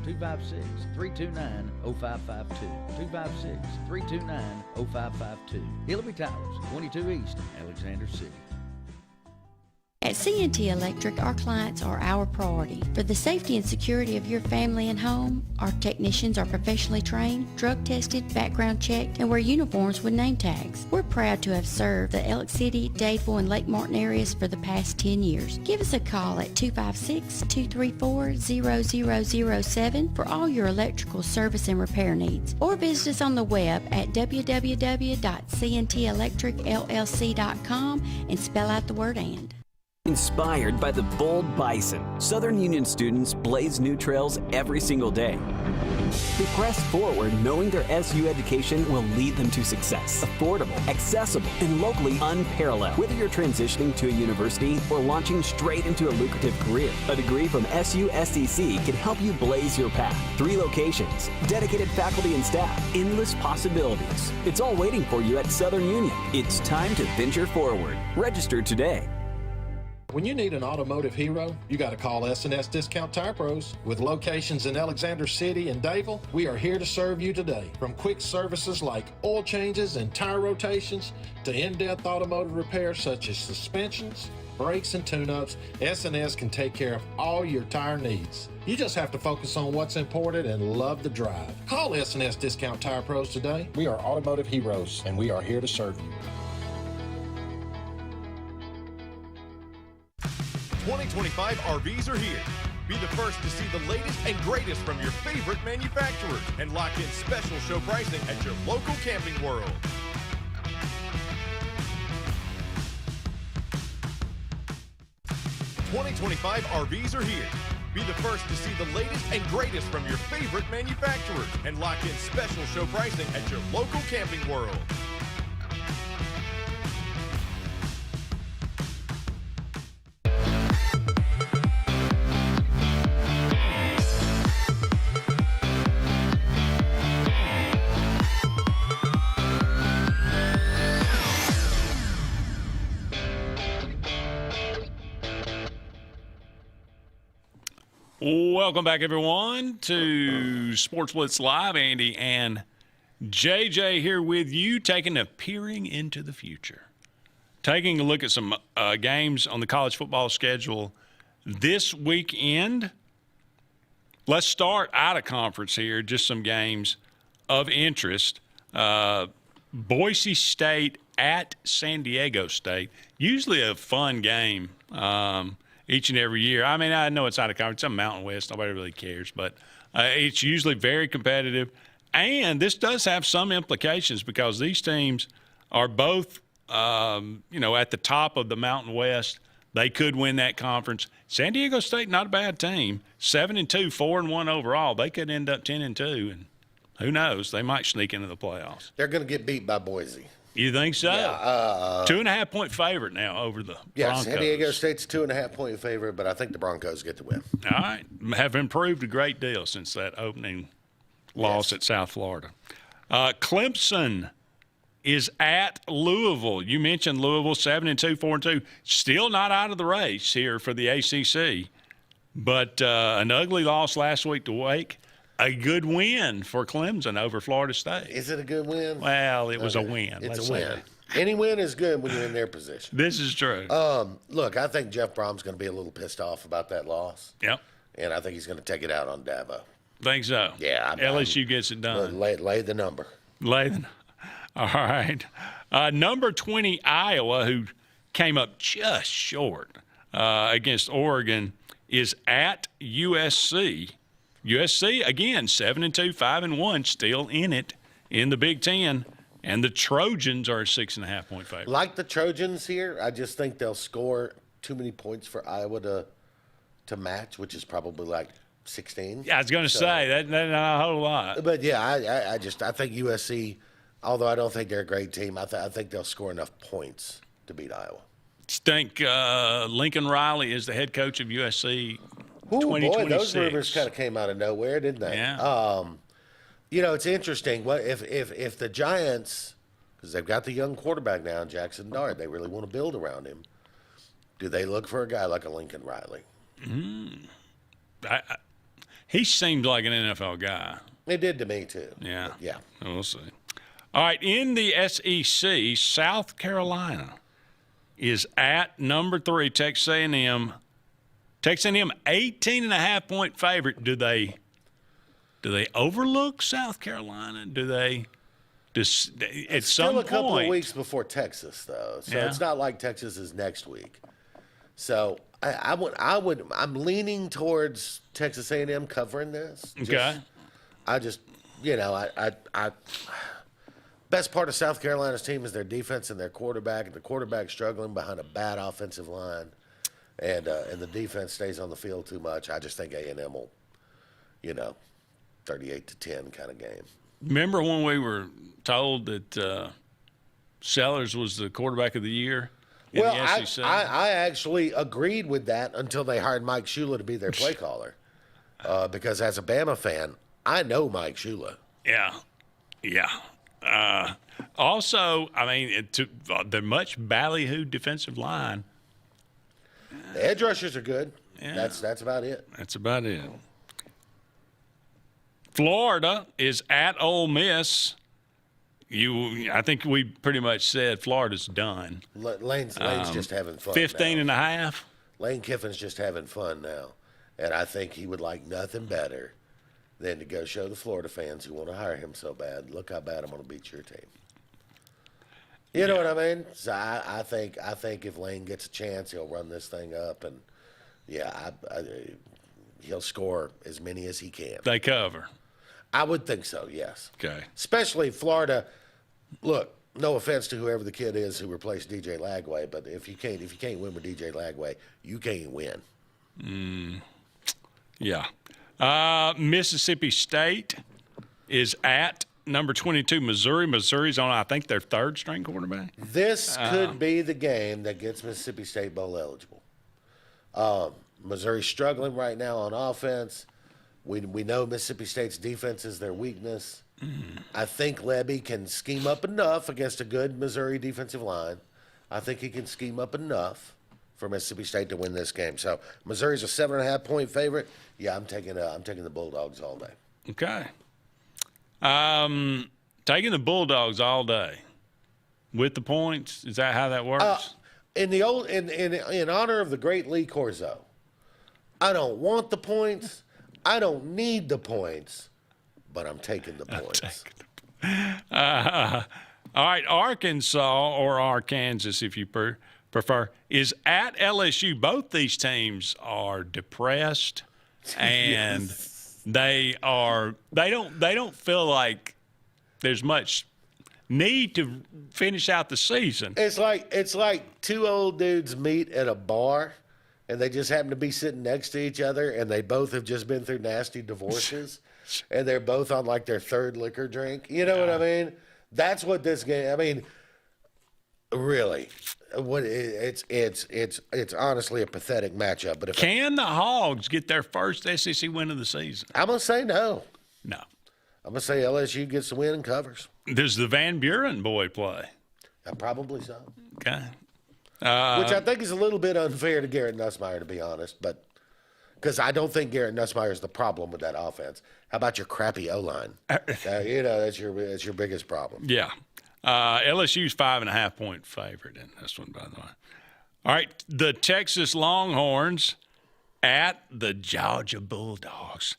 256-329-0552. 256-329-0552. Hillary Towers, 22 East, Alexander City. At C&T Electric, our clients are our priority. For the safety and security of your family and home, our technicians are professionally trained, drug tested, background checked, and wear uniforms with name tags. We're proud to have served the Alex City, Dadeville, and Lake Martin areas for the past 10 years. Give us a call at 256-234-0007 for all your electrical service and repair needs, or visit us on the web at www.cntelectricllc.com and spell out the word "and." Inspired by the bold bison, Southern Union students blaze new trails every single day. They press forward knowing their SU education will lead them to success. Affordable, accessible, and locally unparalleled. Whether you're transitioning to a university or launching straight into a lucrative career, a degree from SU SDC can help you blaze your path. 3 locations, dedicated faculty and staff, endless possibilities. It's all waiting for you at Southern Union. It's time to venture forward. Register today. When you need an automotive hero, you got to call S&S Discount Tire Pros. With locations in Alexander City and Dadeville, we are here to serve you today. From quick services like oil changes and tire rotations to in-depth automotive repairs such as suspensions, brakes, and tune-ups, S&S can take care of all your tire needs. You just have to focus on what's important and love the drive. Call S&S Discount Tire Pros today. We are automotive heroes, and we are here to serve you. 2025 RVs are here. Be the first to see the latest and greatest from your favorite manufacturers and lock in special show pricing at your local Camping World. '25 RVs are here. Be the first to see the latest and greatest from your favorite manufacturers and lock in special show pricing at your local Camping World. Welcome back, everyone, to Sports Blitz Live. Andy and JJ here with you, taking a peering into the future. Taking a look at some games on the college football schedule this weekend. Let's start out of conference here, just some games of interest. Boise State at San Diego State. Usually a fun game. Each and every year. I mean, I know it's out of conference. It's a Mountain West. Nobody really cares. But it's usually very competitive. And this does have some implications because these teams are both, at the top of the Mountain West. They could win that conference. San Diego State, not a bad team. 7-2, 4-1 overall. They could end up 10-2. And who knows? They might sneak into the playoffs. They're going to get beat by Boise. You think so? Yeah. 2.5-point favorite now over the Broncos. San Diego State's 2.5-point favorite, but I think the Broncos get the win. All right. Have improved a great deal since that opening loss at South Florida. Clemson is at Louisville. You mentioned Louisville, 7-2, 4-2. Still not out of the race here for the ACC, but an ugly loss last week to Wake. A good win for Clemson over Florida State. Is it a good win? Well, it was a win. It's a win. Any win is good when you're in their position. This is true. Look, I think Jeff Brom's going to be a little pissed off about that loss. Yep. And I think he's going to take it out on Dabo. Think so? Yeah. LSU gets it done. Lay the number. All right. Number 20, Iowa, who came up just short against Oregon, is at USC. USC, again, 7-2, 5-1, still in it in the Big Ten. And the Trojans are a 6.5-point favorite. Like the Trojans here, I just think they'll score too many points for Iowa to match, which is probably like 16. Yeah, I was going to say, that's not a whole lot. But, yeah, I think USC, although I don't think they're a great team, I think they'll score enough points to beat Iowa. Think Lincoln Riley is the head coach of USC. Ooh, boy, those rumors kind of came out of nowhere, didn't they? Yeah. It's interesting. What if the Giants, because they've got the young quarterback now, Jackson Dart, they really want to build around him. Do they look for a guy like a Lincoln Riley? He seemed like an NFL guy. It did to me too. Yeah. Yeah. We'll see. All right, in the SEC, South Carolina is at number 3, Texas A&M. Texas A&M, 18.5-point favorite. Do they overlook South Carolina? Do they? It's still a couple of weeks before Texas, though, so it's not like Texas is next week. So I'm leaning towards Texas A&M covering this. Okay. Best part of South Carolina's team is their defense and their quarterback, and the quarterback struggling behind a bad offensive line. And the defense stays on the field too much. I just think A&M will, 38-10 kind of game. Remember when we were told that Sellers was the quarterback of the year in the SEC? I actually agreed with that until they hired Mike Shula to be their play caller. Because as a Bama fan, I know Mike Shula. Yeah. Also, I mean, the much ballyhooed defensive line. The edge rushers are good. Yeah. That's about it. That's about it. Florida is at Ole Miss. I think we pretty much said Florida's done. Lane's just having fun. 15.5. Lane Kiffin's just having fun now, and I think he would like nothing better than to go show the Florida fans who want to hire him so bad, look how bad I'm going to beat your team. You know what I mean? So I think if Lane gets a chance, he'll run this thing up, and he'll score as many as he can. They cover. I would think so. Yes. Okay. Especially Florida. Look, no offense to whoever the kid is who replaced DJ Lagway, but if you can't win with DJ Lagway, you can't win. Yeah. Mississippi State is at number 22, Missouri. Missouri's on, I think, their third-string quarterback. This could be the game that gets Mississippi State bowl eligible. Missouri's struggling right now on offense. We know Mississippi State's defense is their weakness. I think Lebby can scheme up enough against a good Missouri defensive line. I think he can scheme up enough for Mississippi State to win this game. So Missouri's a 7.5-point favorite. Yeah, I'm taking the Bulldogs all day. Okay. Taking the Bulldogs all day with the points. Is that how that works? In honor of the great Lee Corzo, I don't want the points. I don't need the points, but I'm taking the points. All right, Arkansas or Arkansas, if you prefer, is at LSU. Both these teams are depressed, and they don't feel like there's much need to finish out the season. It's like two old dudes meet at a bar, and they just happen to be sitting next to each other, and they both have just been through nasty divorces, and they're both on like their third liquor drink. You know what I mean? That's what this game. I mean, really, it's honestly a pathetic matchup. But can the Hogs get their first SEC win of the season? I'm gonna say no. No. I'm gonna say LSU gets the win and covers. Does the Van Buren boy play? Probably so. Okay. Which I think is a little bit unfair to Garrett Nussmeier, to be honest, but because I don't think Garrett Nussmeier is the problem with that offense. How about your crappy O-line? That's your biggest problem. Yeah. LSU's 5.5-point favorite in this one, by the way. All right, the Texas Longhorns at the Georgia Bulldogs.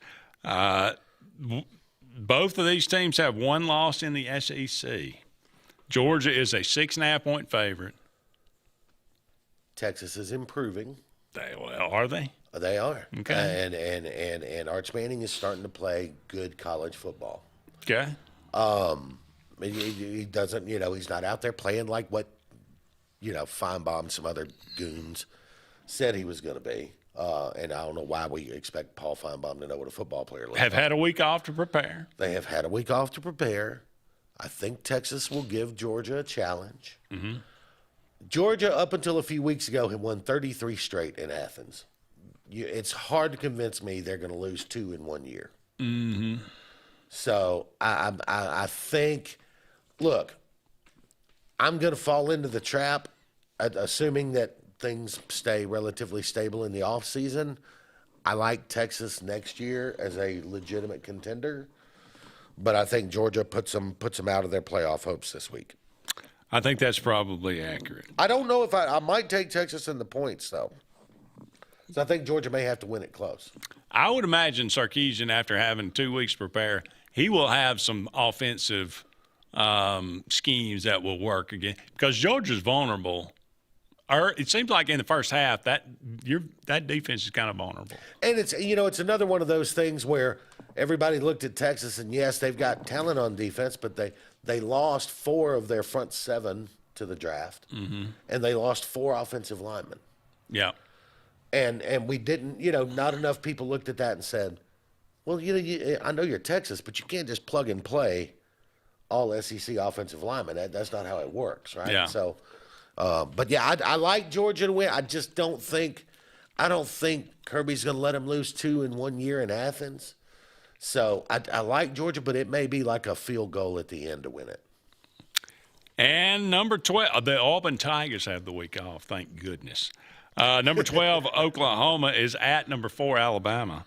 Both of these teams have one loss in the SEC. Georgia is a 6.5-point favorite. Texas is improving. Are they? They are. Okay. And Arch Manning is starting to play good college football. Okay. He doesn't, he's not out there playing like what, Feinbaum, some other goons said he was going to be. And I don't know why we expect Paul Feinbaum to know what a football player looks like. Have had a week off to prepare. They have had a week off to prepare. I think Texas will give Georgia a challenge. Mm-hmm. Georgia, up until a few weeks ago, had won 33 straight in Athens. It's hard to convince me they're going to lose 2 in 1 year. Mm-hmm. So I think, look, I'm going to fall into the trap, assuming that things stay relatively stable in the offseason. I like Texas next year as a legitimate contender, but I think Georgia puts them out of their playoff hopes this week. I think that's probably accurate. I don't know if I might take Texas in the points, though. So I think Georgia may have to win it close. I would imagine Sarkisian, after having 2 weeks to prepare, he will have some offensive schemes that will work again. Because Georgia's vulnerable. It seems like in the first half that defense is kind of vulnerable. And it's another one of those things where everybody looked at Texas and yes, they've got talent on defense, but they lost 4 of their front 7 to the draft, and they lost 4 offensive linemen. Yeah. And we didn't, not enough people looked at that and said, well, I know you're Texas, but you can't just plug and play all SEC offensive linemen. That's not how it works, right? Yeah. So, but yeah, I like Georgia to win. I just don't think Kirby's going to let him lose 2 in 1 year in Athens. So I like Georgia, but it may be like a field goal at the end to win it. And number 12, the Auburn Tigers have the week off, thank goodness. Number 12, Oklahoma is at number 4, Alabama.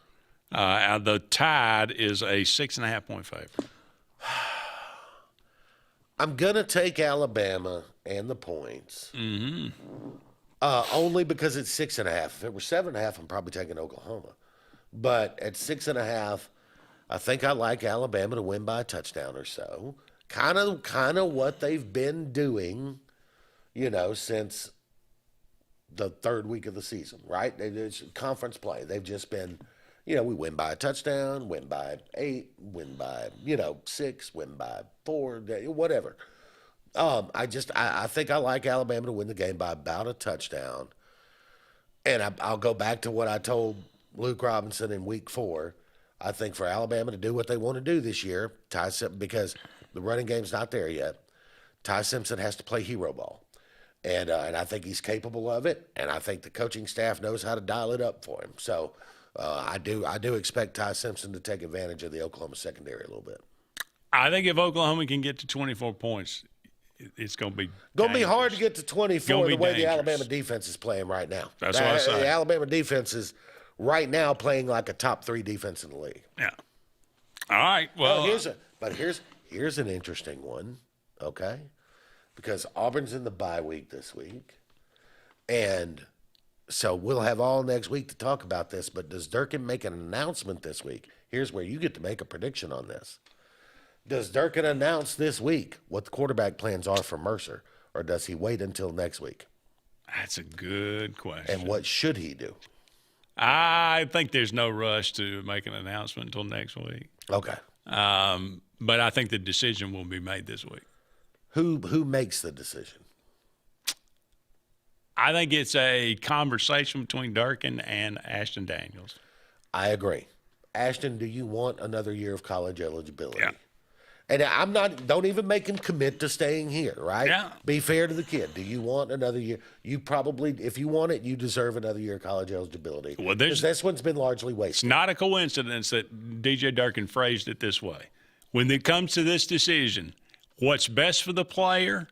The Tide is a 6.5-point favorite. I'm going to take Alabama and the points. Mm-hmm. Only because it's 6.5. If it were 7.5, I'm probably taking Oklahoma. But at 6.5, I think I like Alabama to win by a touchdown or so. Kind of what they've been doing, since the third week of the season, right? It's conference play. They've just been, we win by a touchdown, win by 8, win by, 6, win by 4, whatever. I think I like Alabama to win the game by about a touchdown. And I'll go back to what I told Luke Robinson in week 4. I think for Alabama to do what they want to do this year, because the running game's not there yet, Ty Simpson has to play hero ball. And I think he's capable of it, and I think the coaching staff knows how to dial it up for him. So I do expect Ty Simpson to take advantage of the Oklahoma secondary a little bit. I think if Oklahoma can get to 24 points, it's going to be hard to get to 24 the way the Alabama defense is playing right now. That's what I say. The Alabama defense is right now playing like a top 3 defense in the league. Yeah. All right. Well, here's an interesting one, okay? Because Auburn's in the bye week this week, and so we'll have all next week to talk about this. But does Durkin make an announcement this week? Here's where you get to make a prediction on this. Does Durkin announce this week what the quarterback plans are for Mercer, or does he wait until next week? That's a good question. And what should he do? I think there's no rush to make an announcement until next week. Okay. But I think the decision will be made this week. Who makes the decision? I think it's a conversation between Durkin and Ashton Daniels. I agree. Ashton, do you want another year of college eligibility? Yeah. And don't even make him commit to staying here, right? Yeah. Be fair to the kid. Do you want another year? You probably, if you want it, you deserve another year of college eligibility. Well, this one's been largely wasted. It's not a coincidence that DJ Durkin phrased it this way. When it comes to this decision, what's best for the player,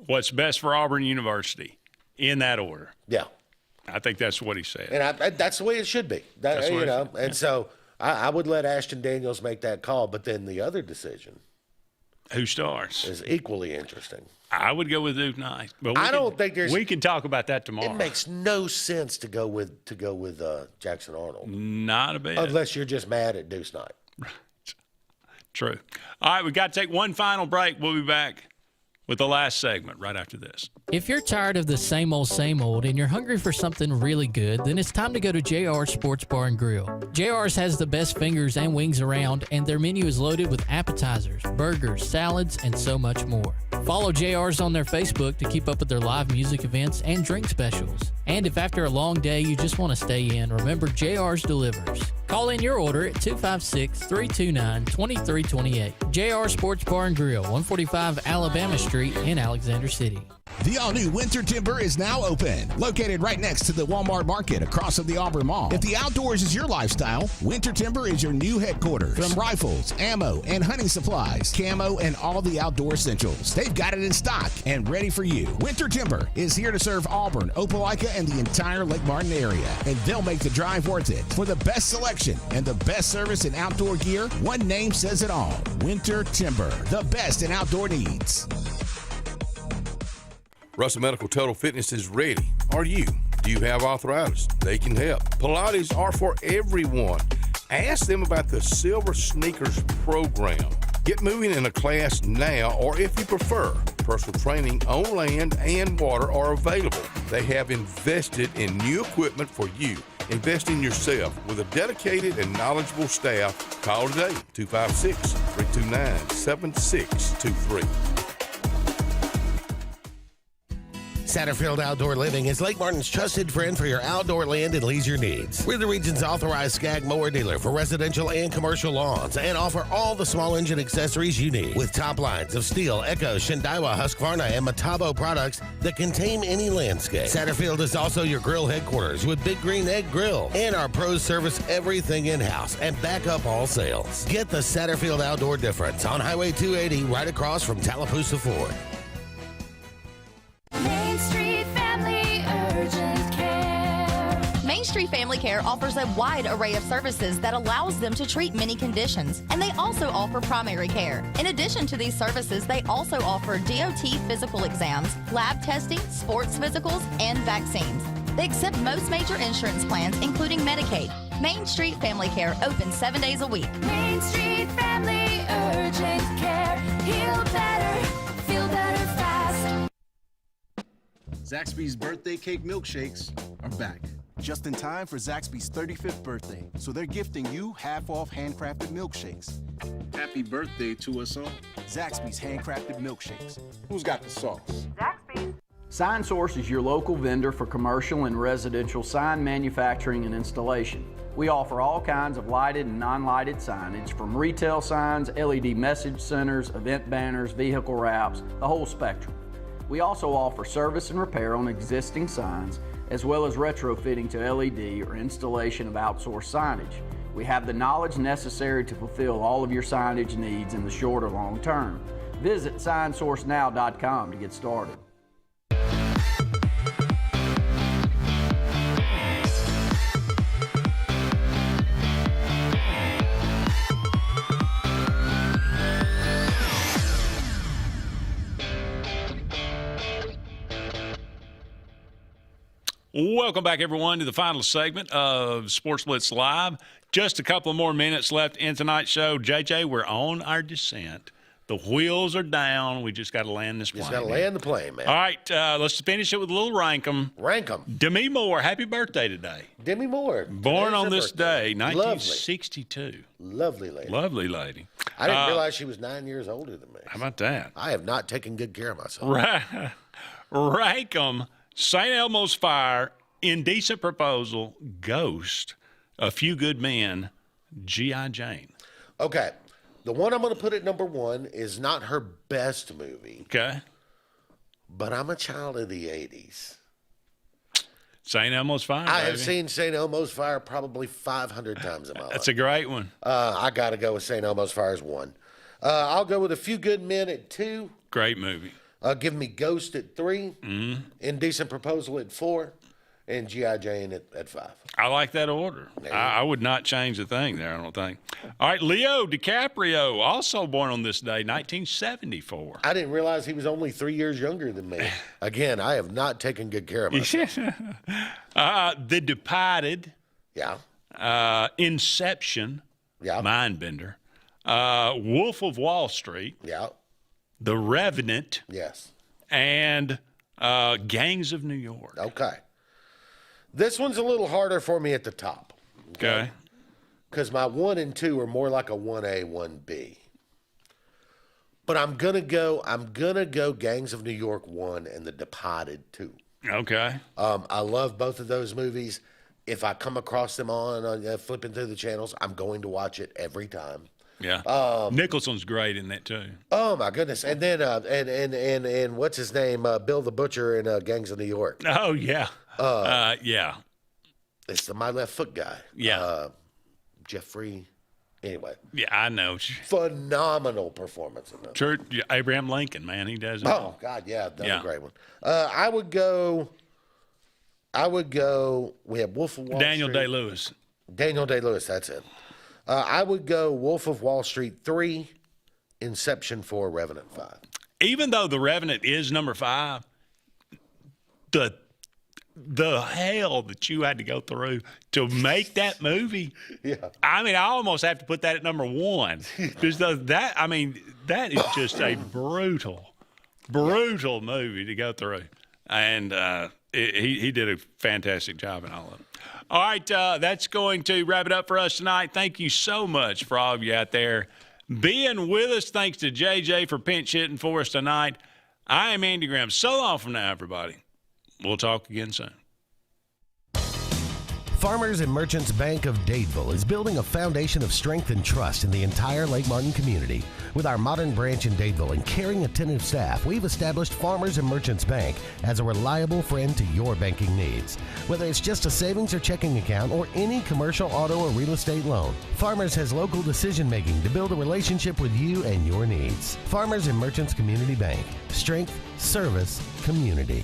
what's best for Auburn University, in that order. Yeah. I think that's what he said. And that's the way it should be. So I would let Ashton Daniels make that call, but then the other decision, who starts, is equally interesting. I would go with Duke Knight, but we can talk about that tomorrow. It makes no sense to go with Jackson Arnold. Not a bit, unless you're just mad at Deuce Knight. True. All right, we got to take one final break. We'll be back with the last segment right after this. If you're tired of the same old, and you're hungry for something really good, then it's time to go to JR's Sports Bar and Grill. JR's has the best fingers and wings around, and their menu is loaded with appetizers, burgers, salads, and so much more. Follow JR's on their Facebook to keep up with their live music events and drink specials. And if after a long day you just want to stay in, remember JR's delivers. Call in your order at 256-329-2328. JR Sports Bar and Grill, 145 Alabama Street in Alexander City. The all-new Winter Timber is now open. Located right next to the Walmart Market across from the Auburn Mall. If the outdoors is your lifestyle, Winter Timber is your new headquarters. From rifles, ammo, and hunting supplies, camo, and all the outdoor essentials, they've got it in stock and ready for you. Winter Timber is here to serve Auburn, Opelika, and the entire Lake Martin area. And they'll make the drive worth it. For the best selection and the best service in outdoor gear, one name says it all. Winter Timber, the best in outdoor needs. Russell Medical Total Fitness is ready. Are you? Do you have arthritis? They can help. Pilates are for everyone. Ask them about the Silver Sneakers program. Get moving in a class now, or if you prefer, personal training on land and water are available. They have invested in new equipment for you. Invest in yourself with a dedicated and knowledgeable staff. Call today, 256-329-7623. Satterfield Outdoor Living is Lake Martin's trusted friend for your outdoor land and leisure needs. We're the region's authorized Skag mower dealer for residential and commercial lawns and offer all the small engine accessories you need with top lines of Steel, Echo, Shindaiwa, Husqvarna, and Metabo products that can tame any landscape. Satterfield is also your grill headquarters with Big Green Egg Grill, and our pros service everything in-house and back up all sales. Get the Satterfield Outdoor difference on Highway 280 right across from Tallapoosa Ford. Main Street Family Urgent Care. Main Street Family Care offers a wide array of services that allows them to treat many conditions, and they also offer primary care. In addition to these services, they also offer DOT physical exams, lab testing, sports physicals, and vaccines. They accept most major insurance plans, including Medicaid. Main Street Family Care open 7 days a week. Main Street Family Urgent Care. Heal better, feel better fast. Zaxby's birthday cake milkshakes are back. Just in time for Zaxby's 35th birthday, so they're gifting you half-off handcrafted milkshakes. Happy birthday to us all. Zaxby's handcrafted milkshakes. Who's got the sauce? Zaxby's. SignSource is your local vendor for commercial and residential sign manufacturing and installation. We offer all kinds of lighted and non-lighted signage, from retail signs, LED message centers, event banners, vehicle wraps, the whole spectrum. We also offer service and repair on existing signs, as well as retrofitting to LED or installation of outsourced signage. We have the knowledge necessary to fulfill all of your signage needs in the short or long term. Visit signsourcenow.com to get started. Welcome back, everyone, to the final segment of Sports Blitz Live. Just a couple of more minutes left in tonight's show. JJ, we're on our descent. The wheels are down. We just got to land this plane. Just got to land the plane, man. All right, let's finish it with a little rank 'em. Rank 'em. Demi Moore, happy birthday today. Demi Moore. Born Today's on her this birthday. day, 1962. Lovely lady. Lovely lady. I didn't realize she was 9 years older than me. How about that? I have not taken good care of myself. Right. Rank 'em. St. Elmo's Fire, Indecent Proposal, Ghost, A Few Good Men, G.I. Jane. Okay. The one I'm going to put at number one is not her best movie. Okay. But I'm a child of the 80s. St. Elmo's Fire, I baby. have seen St. Elmo's Fire probably 500 times in my life. That's a great one. I got to go with St. Elmo's Fire as one. I'll go with A Few Good Men at 2. Great movie. Give me Ghost at 3. Mm-hmm. Indecent Proposal at 4. And G.I. Jane at 5. I like that order. I would not change a thing there, I don't think. All right, Leo DiCaprio, also born on this day, 1974. I didn't realize he was only 3 years younger than me. Again, I have not taken good care of myself. The Departed. Yeah. Inception. Yeah. Mindbender. Wolf of Wall Street. Yeah. The Revenant. Yes. And Gangs of New York. Okay. This one's a little harder for me at the top. Okay. Because my 1 and 2 are more like a 1A, 1B. But I'm gonna go Gangs of New York 1 and The Departed 2. Okay. I love both of those movies. If I come across them on flipping through the channels, I'm going to watch it every time. Yeah. Nicholson's great in that too. Oh my goodness! And then and what's his name? Bill the Butcher in Gangs of New York. Oh yeah. Yeah. It's the My Left Foot guy. Yeah. Jeffrey. Anyway. Yeah, I know. Phenomenal performance in that. True. Abraham Lincoln, man, he does it. Oh God, yeah, that's a great one. I would go. We have Wolf of Wall Daniel Street. Day-Lewis. Daniel Day-Lewis. That's it. I would go Wolf of Wall Street 3, Inception 4, Revenant 5. Even though The Revenant is number 5, the hell that you had to go through to make that movie. Yeah. I mean, I almost have to put that at number 1. Because that is just a brutal movie to go through. And he did a fantastic job in all of it. All right, that's going to wrap it up for us tonight. Thank you so much for all of you out there being with us. Thanks to JJ for pinch hitting for us tonight. I am Andy Graham. So long from now, everybody. We'll talk again soon. Farmers and Merchants Bank of Dadeville is building a foundation of strength and trust in the entire Lake Martin community. With our modern branch in Dadeville and caring, attentive staff, we've established Farmers and Merchants Bank as a reliable friend to your banking needs. Whether it's just a savings or checking account or any commercial, auto, or real estate loan, Farmers has local decision-making to build a relationship with you and your needs. Farmers and Merchants Community Bank. Strength, service, community.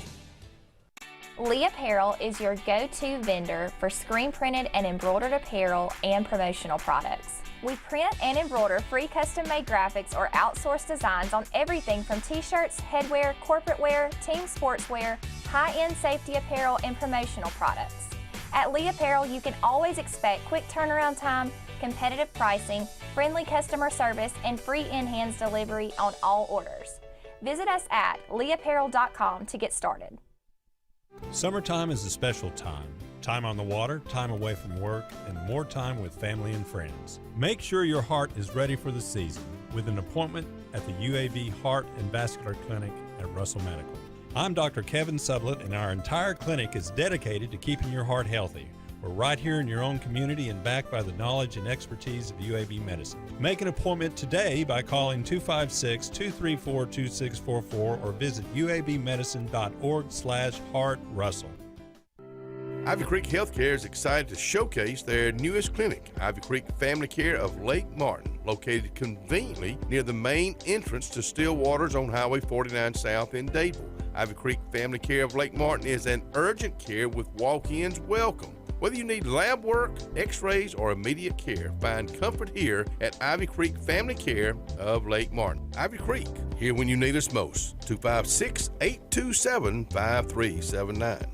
Lee Apparel is your go-to vendor for screen printed and embroidered apparel and promotional products. We print and embroider free custom-made graphics or outsourced designs on everything from t-shirts, headwear, corporate wear, team sportswear, high-end safety apparel, and promotional products. At Lee Apparel, you can always expect quick turnaround time, competitive pricing, friendly customer service, and free in-hands delivery on all orders. Visit us at leeapparel.com to get started. Summertime is a special time. Time on the water, time away from work, and more time with family and friends. Make sure your heart is ready for the season with an appointment at the UAV Heart and Vascular Clinic at Russell Medical. I'm Dr. Kevin Sublett, and our entire clinic is dedicated to keeping your heart healthy. We're right here in your own community and backed by the knowledge and expertise of UAB Medicine. Make an appointment today by calling 256-234-2644 or visit uabmedicine.org/HeartRussell. Ivy Creek Healthcare is excited to showcase their newest clinic, Ivy Creek Family Care of Lake Martin, located conveniently near the main entrance to Stillwater's on Highway 49 South in Dadeville. Ivy Creek Family Care of Lake Martin is an urgent care with walk-ins welcome. Whether you need lab work, x-rays, or immediate care, find comfort here at Ivy Creek Family Care of Lake Martin. Ivy Creek, here when you need us most. 256-827-5379.